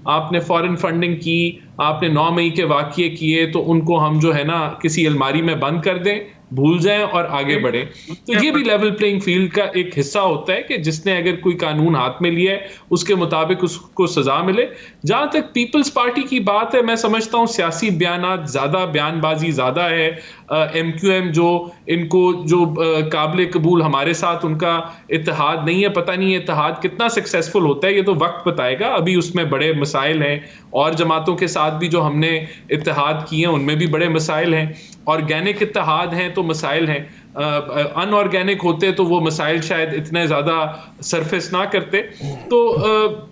आपने फॉरेन फंडिंग की, आपने 9 मई के वाकये किए, तो उनको हम जो है ना किसी अलमारी में बंद कर दें, भूल जाएं और आगे बढ़ें। तो ये भी लेवल प्लेइंग फील्ड का एक हिस्सा होता है कि जिसने अगर कोई कानून हाथ में लिया है उसके मुताबिक उसको सजा मिले। जहां तक पीपल्स पार्टी की बात है, मैं समझता हूं सियासी बयानात ज्यादा, बयानबाजी ज्यादा है। MQM जो इनको जो काबिल कबूल हमारे साथ उनका इत्तेहाद नहीं है, पता नहीं इत्तेहाद कितना सक्सेसफुल होता है, ये तो वक्त बताएगा। अभी उसमें बड़े मसाइल हैं, और जमातों के साथ भी जो हमने इत्तेहाद किए हैं उनमें भी बड़े मसाइल हैं। ऑर्गेनिक इत्तेहाद हैं तो मसाइल हैं, अनऑर्गेनिक होते तो वो मसाइल शायद इतने ज्यादा सरफेस ना करते। तो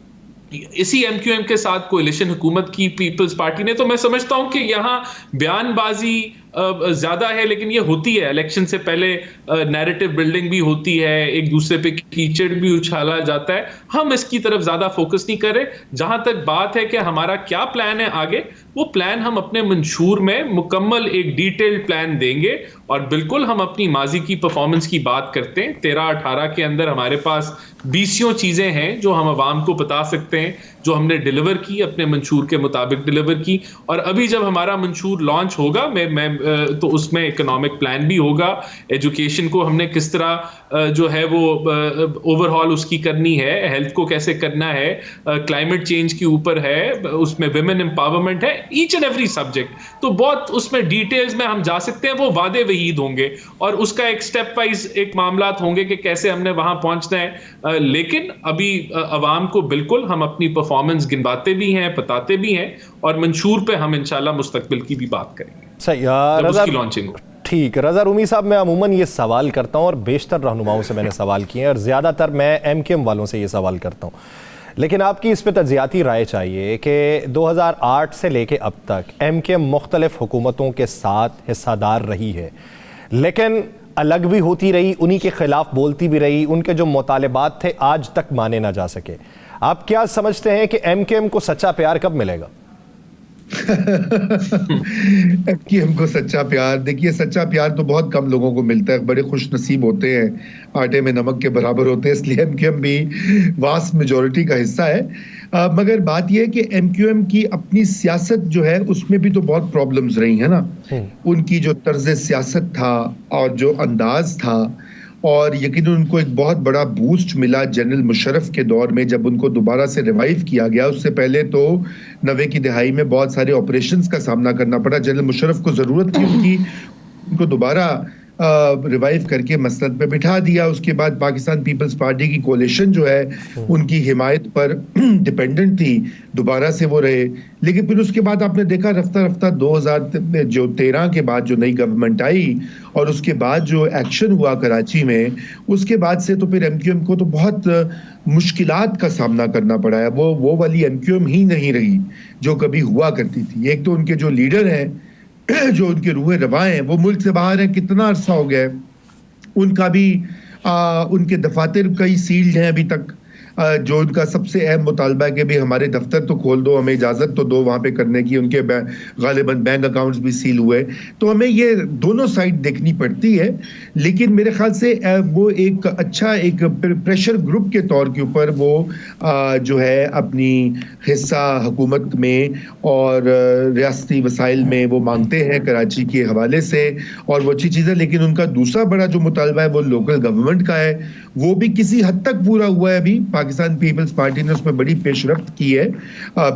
इसी MQM के साथ कोalition हुकूमत की पीपल्स पार्टी ने, तो मैं समझता हूं कि यहाँ बयानबाजी ज्यादा है, लेकिन ये होती है इलेक्शन से पहले, नैरेटिव बिल्डिंग भी होती है, एक दूसरे पे कीचड़ भी उछाला जाता है। हम इसकी तरफ ज्यादा फोकस नहीं करें। जहां तक बात है कि हमारा क्या प्लान है आगे, वो प्लान हम अपने मंशूर में मुकम्मल एक डिटेल्ड प्लान देंगे। और बिल्कुल हम अपनी माजी की परफॉर्मेंस की बात करते हैं, 13-18 के अंदर हमारे पास 20 चीजें हैं जो हम आवाम को बता सकते हैं, जो हमने डिलीवर की, अपने मंशूर के मुताबिक डिलीवर की। और अभी जब हमारा मंशूर लॉन्च होगा तो उसमें इकोनॉमिक प्लान भी होगा, एजुकेशन को हमने किस तरह जो है वो ओवरऑल उसकी करनी है, हेल्थ को कैसे करना है, क्लाइमेट चेंज के ऊपर है, उसमें विमेन एम्पावरमेंट है, ईच एंड एवरी सब्जेक्ट। तो बहुत उसमें डिटेल्स में हम जा सकते हैं, वो वादे वहीद होंगे और उसका एक स्टेप वाइज एक मामलात होंगे कि कैसे हमने वहां पहुंचना है। लेकिन अभी अवाम को बिल्कुल हम अपनी परफॉर्मेंस गिनवाते भी हैं, बताते भी हैं, और मंशूर पे हम इंशाल्लाह मुस्तकबिल की भी बात करेंगे सही जब उसकी लॉन्चिंग हो। ठीक, रज़ा रूमी साहब, मैं अमूमन ये सवाल करता हूँ और बेशतर रहनुमाओं से मैंने सवाल किए हैं और ज़्यादातर मैं MKM वालों से ये सवाल करता हूँ, लेकिन आपकी इस पर तज्जियाती राय चाहिए कि 2008 से लेके अब तक MKM मुख्तलिफ हुकूमतों के साथ हिस्सादार रही है, लेकिन अलग भी होती रही, उन्हीं के खिलाफ बोलती भी रही, उनके जो मुतालिबात थे आज तक माने ना जा सके। आप क्या समझते हैं कि MKM को सच्चा प्यार कब मिलेगा? कि हमको सच्चा प्यार, देखिए सच्चा प्यार तो बहुत कम लोगों को मिलता है, बड़े खुश नसीब होते हैं, आटे में नमक के बराबर होते हैं, इसलिए MKM भी वास्ट मेजॉरिटी का हिस्सा है। मगर बात यह है कि MKM की अपनी सियासत जो है उसमें भी तो बहुत प्रॉब्लम्स रही है ना। उनकी जो तर्ज सियासत था और जो अंदाज था, और यकीनन उनको एक बहुत बड़ा बूस्ट मिला जनरल मुशर्रफ के दौर में जब उनको दोबारा से रिवाइव किया गया। उससे पहले तो 90 की दहाई में बहुत सारे ऑपरेशंस का सामना करना पड़ा। जनरल मुशर्रफ को जरूरत थी उनको दोबारा रिवाइव करके मसनद पे बिठा दिया। उसके बाद पाकिस्तान पीपल्स पार्टी की कोalition जो है उनकी हिमायत पर डिपेंडेंट थी, दोबारा से वो रहे। लेकिन फिर उसके बाद आपने देखा रफ्ता रफ्ता 2013 के बाद जो नई गवर्नमेंट आई और उसके बाद जो एक्शन हुआ कराची में, उसके बाद से तो फिर MKM को तो बहुत मुश्किलात का सामना करना पड़ा है। वो वाली MKM ही नहीं रही जो कभी हुआ करती थी। एक तो उनके जो लीडर हैं, जो उनके रूहे रवाएं हैं, वो मुल्क से बाहर हैं, कितना अरसा हो गया है। उनका भी उनके दफातर कई सील्ड हैं अभी तक। जो उनका सबसे अहम मुतालबा है कि भी हमारे दफ्तर तो खोल दो, हमें इजाजत तो दो वहां पे करने की। उनके गालिबन बैंक अकाउंट्स भी सील हुए। तो हमें ये दोनों साइड देखनी पड़ती है। लेकिन मेरे ख्याल से वो एक अच्छा एक प्रेशर ग्रुप के तौर के ऊपर वो जो है अपनी हिस्सा हुकूमत में और रियासती वसाइल में वो मांगते हैं कराची के हवाले से, और वो अच्छी चीज़ है। लेकिन उनका दूसरा बड़ा जो मुतालबा है वो लोकल गवर्नमेंट का है, वो भी किसी हद तक पूरा हुआ है। अभी पाकिस्तान पीपल्स पार्टी ने उसमें बड़ी पेशरफ्त की है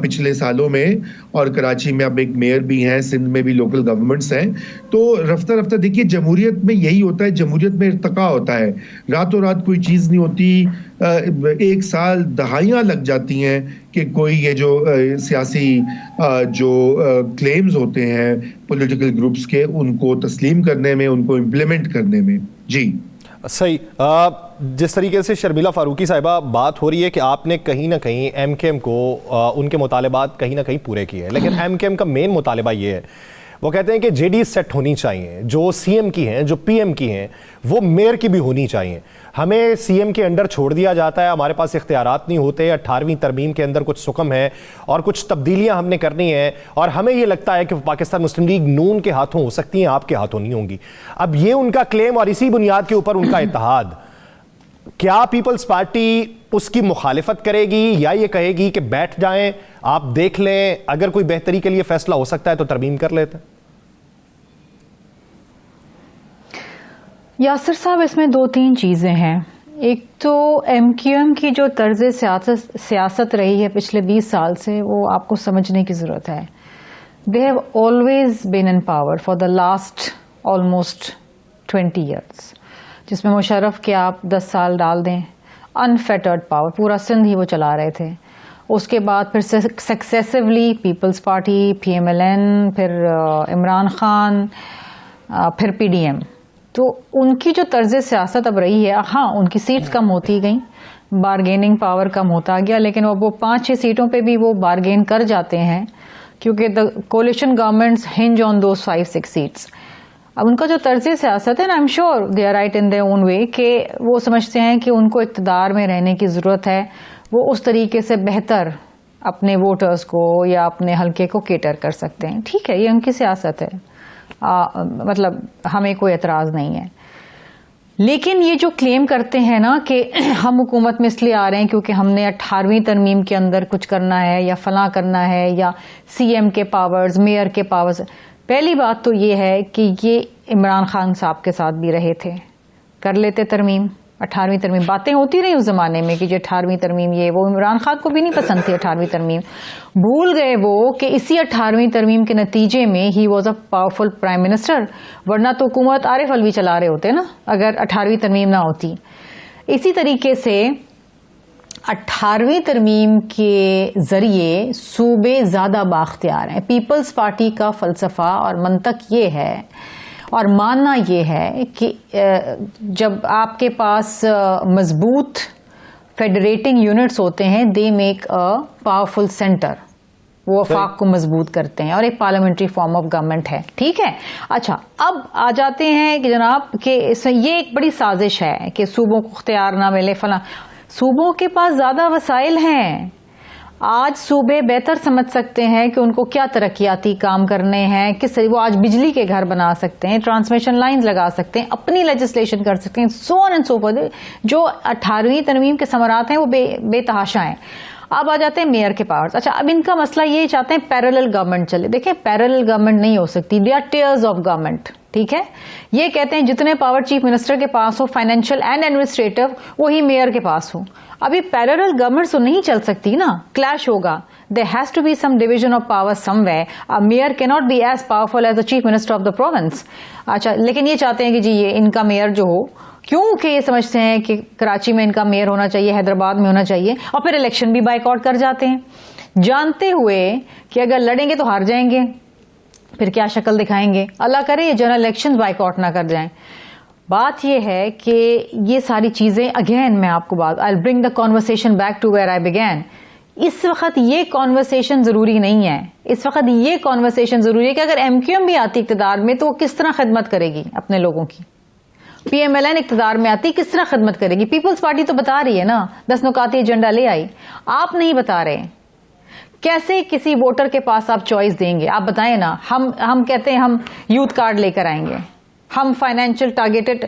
पिछले सालों में, और कराची में अब एक मेयर भी हैं, सिंध में भी लोकल गवर्नमेंट्स हैं। तो रफ्ता रफ्ता देखिए जमहूरियत में यही होता है, जमहूरियत में इर्तका होता है, रातों रात कोई चीज़ नहीं होती। एक साल दहाइयाँ लग जाती हैं कि कोई ये जो सियासी जो क्लेम्स होते हैं पॉलिटिकल ग्रुप्स के, उनको तस्लीम करने में, उनको इम्प्लीमेंट करने में। जी सही। जिस तरीके से शर्मिला फारूकी साहिबा बात हो रही है कि आपने कहीं ना कहीं MKM को उनके मुतालिबात कहीं ना कहीं पूरे किए हैं, लेकिन MKM का मेन मुतालिबा ये है, वो कहते हैं कि JD सेट होनी चाहिए, जो CM की हैं, जो PM की हैं, वो मेयर की भी होनी चाहिए। हमें CM के अंडर छोड़ दिया जाता है, हमारे पास इख्तियारात नहीं होते। 18वीं तरमीम के अंदर कुछ सुकम है और कुछ तब्दीलियां हमने करनी है, और हमें ये लगता है कि पाकिस्तान मुस्लिम लीग नून के हाथों हो सकती हैं, आपके हाथों नहीं होंगी। अब ये उनका क्लेम और इसी बुनियाद के ऊपर उनका इत्तेहाद, क्या पीपल्स पार्टी उसकी मुखालिफत करेगी या ये कहेगी कि बैठ जाएं, आप देख लें, अगर कोई बेहतरी के लिए फैसला हो सकता है तो तरमीम कर लेते हैं? यासिर साहब, इसमें दो तीन चीज़ें हैं। एक तो MKM की जो तर्ज सियासत रही है पिछले 20 साल से, वो आपको समझने की ज़रूरत है। They have always been in power for the last almost 20 years, जिसमें मुशर्रफ के आप 10 साल डाल दें, अनफेटर्ड पावर, पूरा सिंध ही वो चला रहे थे। उसके बाद फिर सक्सेसिवली पीपल्स पार्टी, PMLN, फिर इमरान खान, फिर PDM। तो उनकी जो तर्ज सियासत अब रही है, हाँ उनकी सीट्स कम होती गई, बारगेनिंग पावर कम होता गया, लेकिन अब वो 5-6 सीटों पे भी वो बारगेन कर जाते हैं, क्योंकि the coalition governments hinge on those 5-6 seats. अब उनका जो तर्ज सियासत है ना, I am sure they are right in their own way, कि वो समझते हैं कि उनको इक़्तिदार में रहने की ज़रूरत है, वो उस तरीके से बेहतर अपने वोटर्स को या अपने हल्के को केटर कर सकते हैं। ठीक है, ये उनकी सियासत है, मतलब हमें कोई एतराज़ नहीं है। लेकिन ये जो क्लेम करते हैं ना कि हम हुकूमत में इसलिए आ रहे हैं क्योंकि हमने 18वीं तरमीम के अंदर कुछ करना है या फलां करना है या सीएम के पावर्स, मेयर के पावर्स। पहली बात तो ये है कि ये इमरान खान साहब के साथ भी रहे थे, कर लेते तरमीम, 18वीं तरमीम। बातें होती रही उस जमाने में कि जो 18वीं तरमीम ये वो, इमरान खान को भी नहीं पसंद थी 18वीं तरमीम। भूल गए वो कि इसी 18वीं तरमीम के नतीजे में he was a powerful prime minister, वरना तो हुकूमत आरिफ अलवी चला रहे होते ना अगर 18वीं तरमीम ना होती। इसी तरीके से 18वीं तरमीम के जरिए सूबे ज्यादा बाख्तियार हैं। पीपल्स पार्टी का फलसफा और मंतक ये है और मानना ये है कि जब आपके पास मजबूत फेडरेटिंग यूनिट्स होते हैं, they make a powerful centre, वो वफाक को मजबूत करते हैं और एक पार्लियामेंट्री फॉर्म ऑफ गवर्नमेंट है। ठीक है, अच्छा अब आ जाते हैं कि जनाब कि ये एक बड़ी साजिश है कि सूबों को इख्तियार ना मिले फला। सूबों के पास ज्यादा वसाइल हैं। आज सूबे बेहतर समझ सकते हैं कि उनको क्या तरक्याती काम करने हैं, किस वो आज बिजली के घर बना सकते हैं, ट्रांसमिशन लाइंस लगा सकते हैं, अपनी लेजिस्लेशन कर सकते हैं, so on and so forth. जो 18वीं तरमीम के समरात हैं वो बेतहाशा हैं। अब आ जाते हैं मेयर के पावर्स। अच्छा, अब इनका मसला ये चाहते हैं पैरेलल गवर्नमेंट चले। देखिए, पैरेलल गवर्नमेंट नहीं हो सकती, they are tiers of government. ठीक है, ये कहते हैं जितने पावर चीफ मिनिस्टर के पास हो, फाइनेंशियल एंड एडमिनिस्ट्रेटिव, वही मेयर के पास हो। अभी पैरेलल गवर्नमेंट तो नहीं चल सकती ना, क्लैश होगा। There has to be some division of power somewhere. A mayor can not be as powerful as the chief minister of the province. अच्छा, लेकिन ये चाहते हैं कि जी ये इनका मेयर जो हो, क्योंकि ये समझते हैं कि कराची में इनका मेयर होना चाहिए, हैदराबाद में होना चाहिए, और फिर इलेक्शन भी बाइकआउट कर जाते हैं, जानते हुए कि अगर लड़ेंगे तो हार जाएंगे, फिर क्या शक्ल दिखाएंगे। अल्लाह करे ये जनरल इलेक्शन बाइकआउट ना कर जाएं। बात यह है कि ये सारी चीजें, अगेन मैं आपको बात, I bring the conversation back to where I began. इस वक्त ये कॉन्वर्सेशन जरूरी नहीं है। इस वक्त ये कॉन्वर्सेशन जरूरी है कि अगर एमक्यूएम भी आती इक़्तिदार में तो वो किस तरह खिदमत करेगी अपने लोगों की। पीएमएलएन इक़्तिदार में आती किस तरह खिदमत करेगी। पीपल्स पार्टी तो बता रही है ना, 10 नुकाती एजेंडा ले आई, आप नहीं बता रहे। कैसे किसी वोटर के पास आप चॉइस देंगे, आप बताएं ना। हम कहते हैं हम यूथ कार्ड लेकर आएंगे, हम फाइनेंशियल टारगेटेड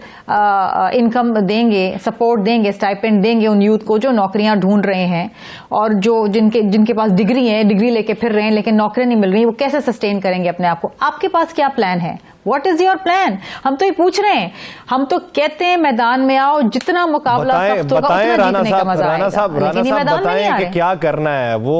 इनकम देंगे, सपोर्ट देंगे, स्टाइपेंड देंगे उन यूथ को जो नौकरियां ढूंढ रहे हैं और जो जिनके पास डिग्री है, डिग्री लेके फिर रहे हैं लेकिन नौकरी नहीं मिल रही, वो कैसे सस्टेन करेंगे अपने आप को। आपके पास क्या प्लान है? What is your plan? हम तो ये पूछ रहे हैं। हम तो कहते हैं मैदान में आओ, जितना मुकाबला सख्त होगा उतना जीतने का मजा आएगा। लेकिन मैदान में नहीं आ रहे। क्या करना है वो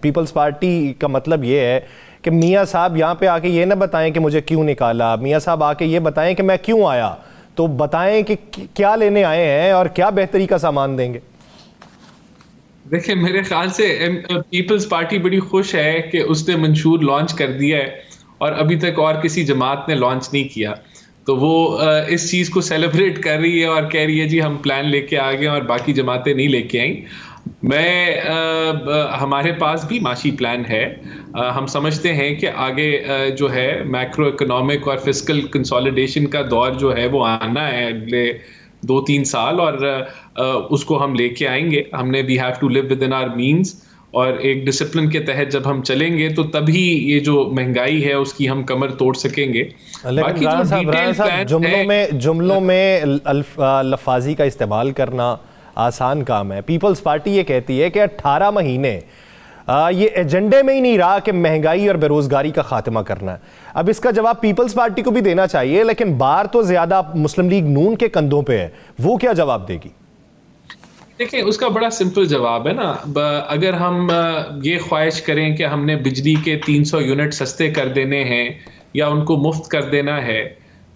पीपल्स पार्टी का मतलब ये है कि मियाँ साहब यहाँ पे आके ये ना बताएं कि मुझे क्यों निकाला, मियाँ साहब आके ये बताएं कि मैं क्यों आया, तो बताएं कि क्या लेने आए हैं और क्या बेहतरी का सामान देंगे। देखिए, मेरे ख्याल से पीपल्स पार्टी बड़ी खुश है कि उसने मंशूर लॉन्च कर दिया है और अभी तक और किसी जमात ने लॉन्च नहीं किया, तो वो इस चीज़ को सेलिब्रेट कर रही है और कह रही है जी हम प्लान लेके आ गए और बाकी जमातें नहीं लेके आई। हमारे पास भी माशी प्लान है। हम समझते हैं कि आगे जो है मैक्रो इकोनॉमिक और फिस्कल कंसोलिडेशन का दौर जो है वो आना है अगले 2-3 साल, और उसको हम लेके आएंगे। हमने we have to live within our means, और एक डिसिप्लिन के तहत जब हम चलेंगे तो तभी ये जो महंगाई है उसकी हम कमर तोड़ सकेंगे। लेकिन राणा साहब जुमलों में लफाजी का इस्तेमाल करना आसान काम है। पीपल्स पार्टी ये कहती है कि 18 महीने ये एजेंडे में ही नहीं रहा कि महंगाई और बेरोजगारी का खात्मा करना है। अब इसका जवाब पीपल्स पार्टी को भी देना चाहिए, लेकिन बार तो ज्यादा मुस्लिम लीग नून के कंधों पे है, वो क्या जवाब देगी? देखिए, उसका बड़ा सिंपल जवाब है ना। अगर हम ये ख्वाहिश करें कि हमने बिजली के 300 यूनिट सस्ते कर देने हैं या उनको मुफ्त कर देना है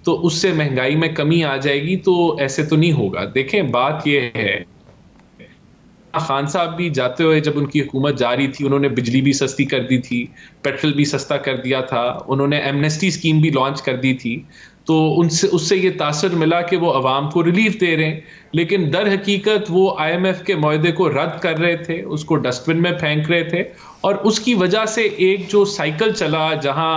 तो उससे महंगाई में कमी आ जाएगी, तो ऐसे तो नहीं होगा। देखें, बात यह है, खान साहब भी जाते हुए जब उनकी हुकूमत जारी थी उन्होंने बिजली भी सस्ती कर दी थी, पेट्रोल भी सस्ता कर दिया था, उन्होंने एमनेस्टी स्कीम भी लॉन्च कर दी थी, तो उससे ये तासर मिला कि वो अवाम को रिलीफ दे रहे हैं। लेकिन दर हकीकत वो IMF के मुआहदे को रद्द कर रहे थे, उसको डस्टबिन में फेंक रहे थे, और उसकी वजह से एक जो साइकिल चला जहां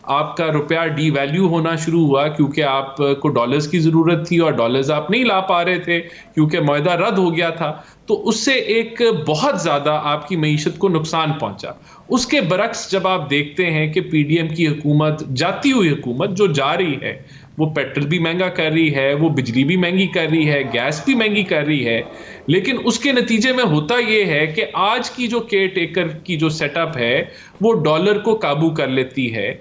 आपका रुपया डीवैल्यू होना शुरू हुआ क्योंकि आपको डॉलर्स की ज़रूरत थी और डॉलर्स आप नहीं ला पा रहे थे क्योंकि मुआहदा रद्द हो गया था, तो उससे एक बहुत ज़्यादा आपकी मईशत को नुकसान पहुंचा। उसके बरक्स जब आप देखते हैं कि पीडीएम की हुकूमत, जाती हुई हुकूमत जो जा रही है, वो पेट्रोल भी महंगा कर रही है, वो बिजली भी महंगी कर रही है, गैस भी महंगी कर रही है, लेकिन उसके नतीजे में होता ये है कि आज की जो केयर टेकर की जो सेटअप है वो डॉलर को काबू कर लेती है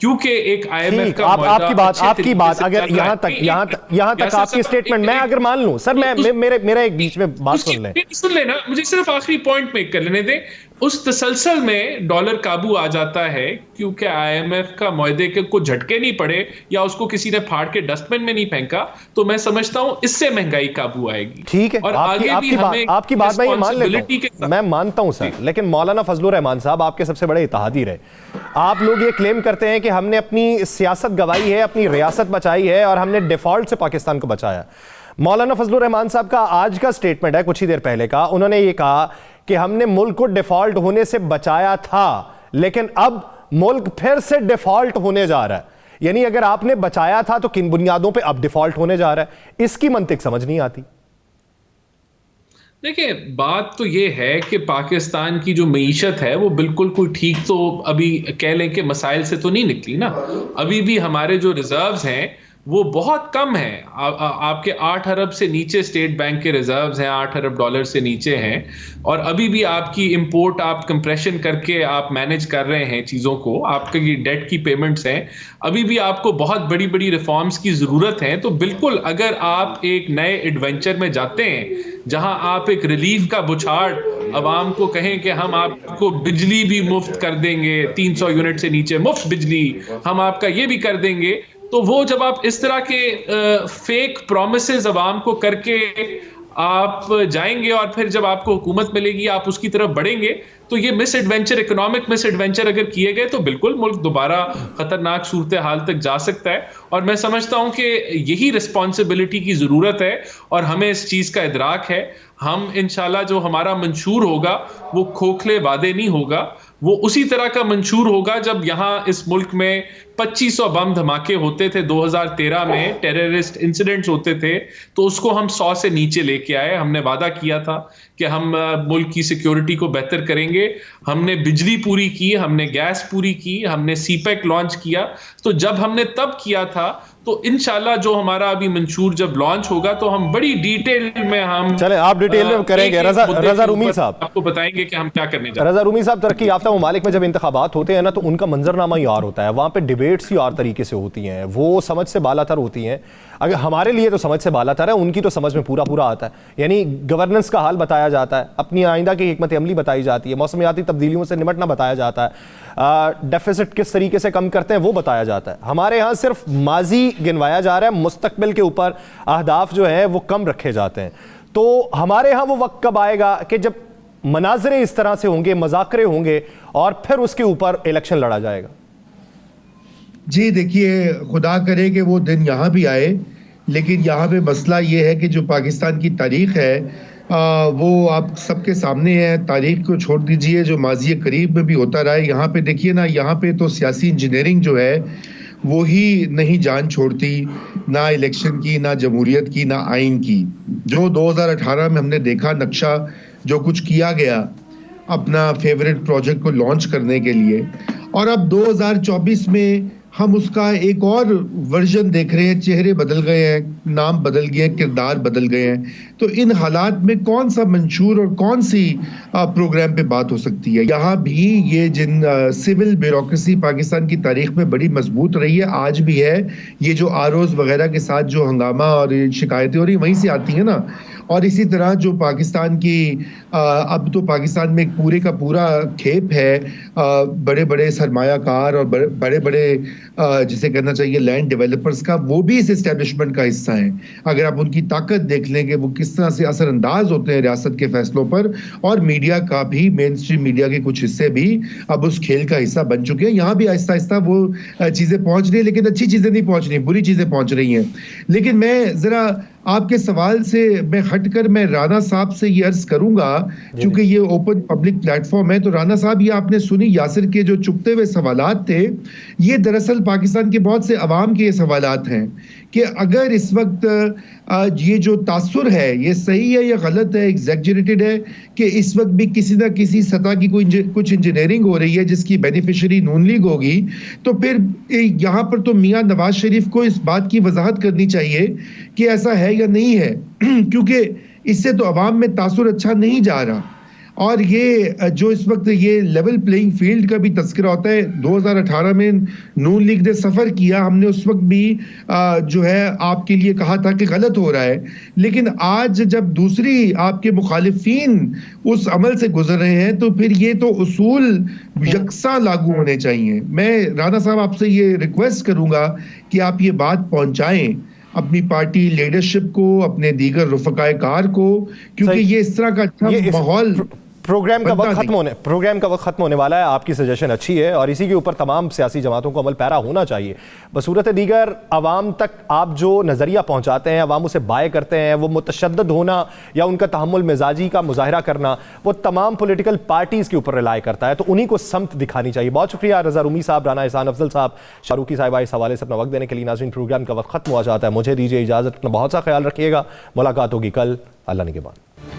क्योंकि एक आईएमएफ का आपकी बात अगर यहां तक आपकी स्टेटमेंट मैं अगर मान लूं सर, मैं मेरा एक बीच में बात सुन लेना, मुझे सिर्फ आखिरी पॉइंट मेक कर लेने दे। उस तसलसल में डॉलर काबू आ जाता है क्योंकि आईएमएफ का मुआहदे के को झटके नहीं पड़े या उसको किसी ने फाड़ के डस्टबिन में नहीं फेंका, तो मैं समझता हूं इससे महंगाई काबू आएगी। ठीक है, और आपकी बात मैं ये मान लेता हूं, मैं मानता हूं सर, लेकिन मौलाना फजलुर रहमान साहब आपके सबसे बड़े इत्तेहादी रहे। आप लोग ये क्लेम करते हैं कि हमने अपनी सियासत गवाई है, अपनी रियासत बचाई है और हमने डिफॉल्ट से पाकिस्तान को बचाया। मौलाना फजलुर रहमान साहब का आज का स्टेटमेंट है, कुछ ही देर पहले का, उन्होंने ये कहा कि हमने मुल्क को डिफॉल्ट होने से बचाया था लेकिन अब मुल्क फिर से डिफॉल्ट होने जा रहा है। यानी अगर आपने बचाया था तो किन बुनियादों पे अब डिफॉल्ट होने जा रहा है, इसकी मंतिक समझ नहीं आती। देखिए, बात तो ये है कि पाकिस्तान की जो मईशत है वो बिल्कुल कोई ठीक, तो अभी कह लें कि मसाइल से तो नहीं निकली ना। अभी भी हमारे जो रिजर्व्स हैं वो बहुत कम है। आपके 8 अरब से नीचे स्टेट बैंक के रिजर्व्स हैं, 8 अरब डॉलर से नीचे हैं, और अभी भी आपकी इंपोर्ट आप कंप्रेशन करके आप मैनेज कर रहे हैं चीज़ों को, आपकी डेट की पेमेंट्स हैं, अभी भी आपको बहुत बड़ी बड़ी रिफॉर्म्स की ज़रूरत है। तो बिल्कुल अगर आप एक नए एडवेंचर में जाते हैं जहां आप एक रिलीफ का बुछाड़ अवाम को कहें कि हम आपको बिजली भी मुफ्त कर देंगे, 300 यूनिट से नीचे मुफ्त बिजली, हम आपका ये भी कर देंगे, तो वो जब आप इस तरह के फेक प्रोमिसेस अवाम को करके आप जाएंगे और फिर जब आपको हुकूमत मिलेगी आप उसकी तरफ बढ़ेंगे, तो ये miss adventure, economic miss adventure अगर किए गए तो बिल्कुल मुल्क दोबारा खतरनाक सूरत हाल तक जा सकता है। और मैं समझता हूं कि यही रिस्पॉन्सिबिलिटी की जरूरत है और हमें इस चीज का इदराक है। हम इंशाल्लाह जो हमारा मंशूर होगा वो खोखले वादे नहीं होगा, वो उसी तरह का मंशूर होगा जब यहाँ इस मुल्क में 2500 बम धमाके होते थे 2013 में, टेररिस्ट इंसिडेंट्स होते थे, तो उसको हम 100 से नीचे लेके आए। हमने वादा किया था कि हम मुल्क की सिक्योरिटी को बेहतर करेंगे, हमने बिजली पूरी की, हमने गैस पूरी की, हमने सीपैक लॉन्च किया। तो जब हमने तब किया था तो इंशाल्लाह जो हमारा अभी मंशूर जब लॉन्च होगा तो हम बड़ी डिटेल में हम चले, आप डिटेल में करेंगे। रजा रूमी साहब आपको बताएंगे कि हम क्या करने जा रहे हैं। रजा रूमी साहब, तरक्की याफ्ता ममालिक में जब इंतखाबात होते हैं ना तो उनका मंजरनामा ही और होता है, वहां पे डिबेट्स ही और तरीके से होती हैं, वो समझ से बालातर होती हैं। अगर हमारे लिए तो समझ से बालातर है, उनकी तो समझ में पूरा पूरा आता है। यानी गवर्नेंस का हाल बताया जाता है, अपनी आइंदा की हिकमत अमली बताई जाती है, मौसमियाती तब्दीलियों से निपटना बताया जाता है, डेफिसिट किस तरीके से कम करते हैं वो बताया जाता है। हमारे यहाँ सिर्फ माजी गिनवाया जा रहा है, मुस्तकबिल के ऊपर अहदाफ जो है वो कम रखे जाते हैं। तो हमारे यहाँ वो वक्त कब आएगा कि जब मनाजरे इस तरह से होंगे, मजाकरे होंगे और फिर उसके ऊपर इलेक्शन लड़ा जाएगा? जी देखिए, खुदा करे कि वो दिन यहाँ भी आए, लेकिन यहाँ पे मसला ये है कि जो पाकिस्तान की तारीख है वो आप सबके सामने है। तारीख को छोड़ दीजिए, जो माजी करीब में भी होता रहा है। यहाँ पे देखिए ना, यहाँ पे तो सियासी इंजीनियरिंग जो है वो ही नहीं जान छोड़ती, ना इलेक्शन की, ना जमहूरियत की, ना आइन की। जो 2018 में हमने देखा नक्शा, जो कुछ किया गया अपना फेवरेट प्रोजेक्ट को लॉन्च करने के लिए, और अब 2024 में हम उसका एक और वर्जन देख रहे हैं। चेहरे बदल गए हैं, नाम बदल गए हैं, किरदार बदल गए हैं। तो इन हालात में कौन सा मंशूर और कौन सी प्रोग्राम पे बात हो सकती है? यहाँ भी ये जिन सिविल ब्यूरोक्रेसी पाकिस्तान की तारीख में बड़ी मजबूत रही है, आज भी है। ये जो आरओज वगैरह के साथ जो हंगामा और शिकायतें हो रही वहीं से आती हैं ना। और इसी तरह जो पाकिस्तान की अब तो पाकिस्तान में एक पूरे का पूरा खेप है, बड़े बड़े सरमायाकार और बड़े बड़े जिसे कहना चाहिए लैंड डेवलपर्स का, वो भी इस एस्टेब्लिशमेंट का हिस्सा हैं। अगर आप उनकी ताकत देख लेंगे, वो किस तरह से असरअंदाज होते हैं रियासत के फैसलों पर। और मीडिया का भी, मेन स्ट्रीम मीडिया के कुछ हिस्से भी अब उस खेल का हिस्सा बन चुके हैं। यहाँ भी आहिस्ता आहिस्ता वो चीज़ें पहुँच रही है, लेकिन अच्छी चीज़ें नहीं पहुँच रही, बुरी चीज़ें पहुँच रही हैं। लेकिन मैं ज़रा आपके सवाल से मैं हटकर मैं राना साहब से ये अर्ज करूंगा, क्योंकि ये ओपन पब्लिक प्लेटफॉर्म है। तो राना साहब, ये आपने सुनी यासिर के जो चुपते हुए सवालात थे, ये दरअसल पाकिस्तान के बहुत से अवाम के ये सवालात हैं कि अगर इस वक्त ये जो तासुर है ये सही है या गलत है, एग्जैजरेटेड है, कि इस वक्त भी किसी ना किसी सतह की कुछ इंजीनियरिंग हो रही है जिसकी बेनिफिशियरी नून लीग होगी, तो फिर यहाँ पर तो मियां नवाज शरीफ को इस बात की वजाहत करनी चाहिए कि ऐसा है या नहीं है, क्योंकि इससे तो अवाम में तासुर अच्छा नहीं जा रहा। और ये जो इस वक्त ये लेवल प्लेइंग फील्ड का भी तस्करा होता है, 2018 में नून लीग ने सफर किया, हमने उस वक्त भी जो है आपके लिए कहा था कि गलत हो रहा है, लेकिन आज जब दूसरी आपके मुखालिफिन उस अमल से गुजर रहे हैं तो फिर ये तो उसूल यकसा लागू होने चाहिए। मैं राना साहब आपसे ये रिक्वेस्ट करूंगा कि आप ये बात पहुंचाएं अपनी पार्टी लीडरशिप को, अपने दीगर रुफकाए कार को, क्योंकि ये इस तरह का अच्छा माहौल प्रोग्राम का वक्त खत्म होने वाला है। आपकी सजेशन अच्छी है और इसी के ऊपर तमाम सियासी जमातों को अमल पैरा होना चाहिए। बसूरत दीगर आवाम तक आप जो नज़रिया पहुंचाते हैं, आवाम उसे बाय करते हैं, वो मुतशद्दद होना या उनका तहम्मुल मिजाजी का मुजाहरा करना, वो तमाम पॉलिटिकल पार्टीज़ के ऊपर रिलाई करता है, तो उन्हीं को समत दिखानी चाहिए। बहुत शुक्रिया रज़ा रूमी साहब, राना एहसान अफजल साहब, शाहरुखी साहिबा इस हवाले से अपना वक्त देने के लिए। नाज़रीन, प्रोग्राम का वक्त खत्म हुआ जाता है, मुझे दीजिए इजाज़त, अपना बहुत सा ख्याल रखिएगा। मुलाकात होगी कल, अल्लाह निगहबान।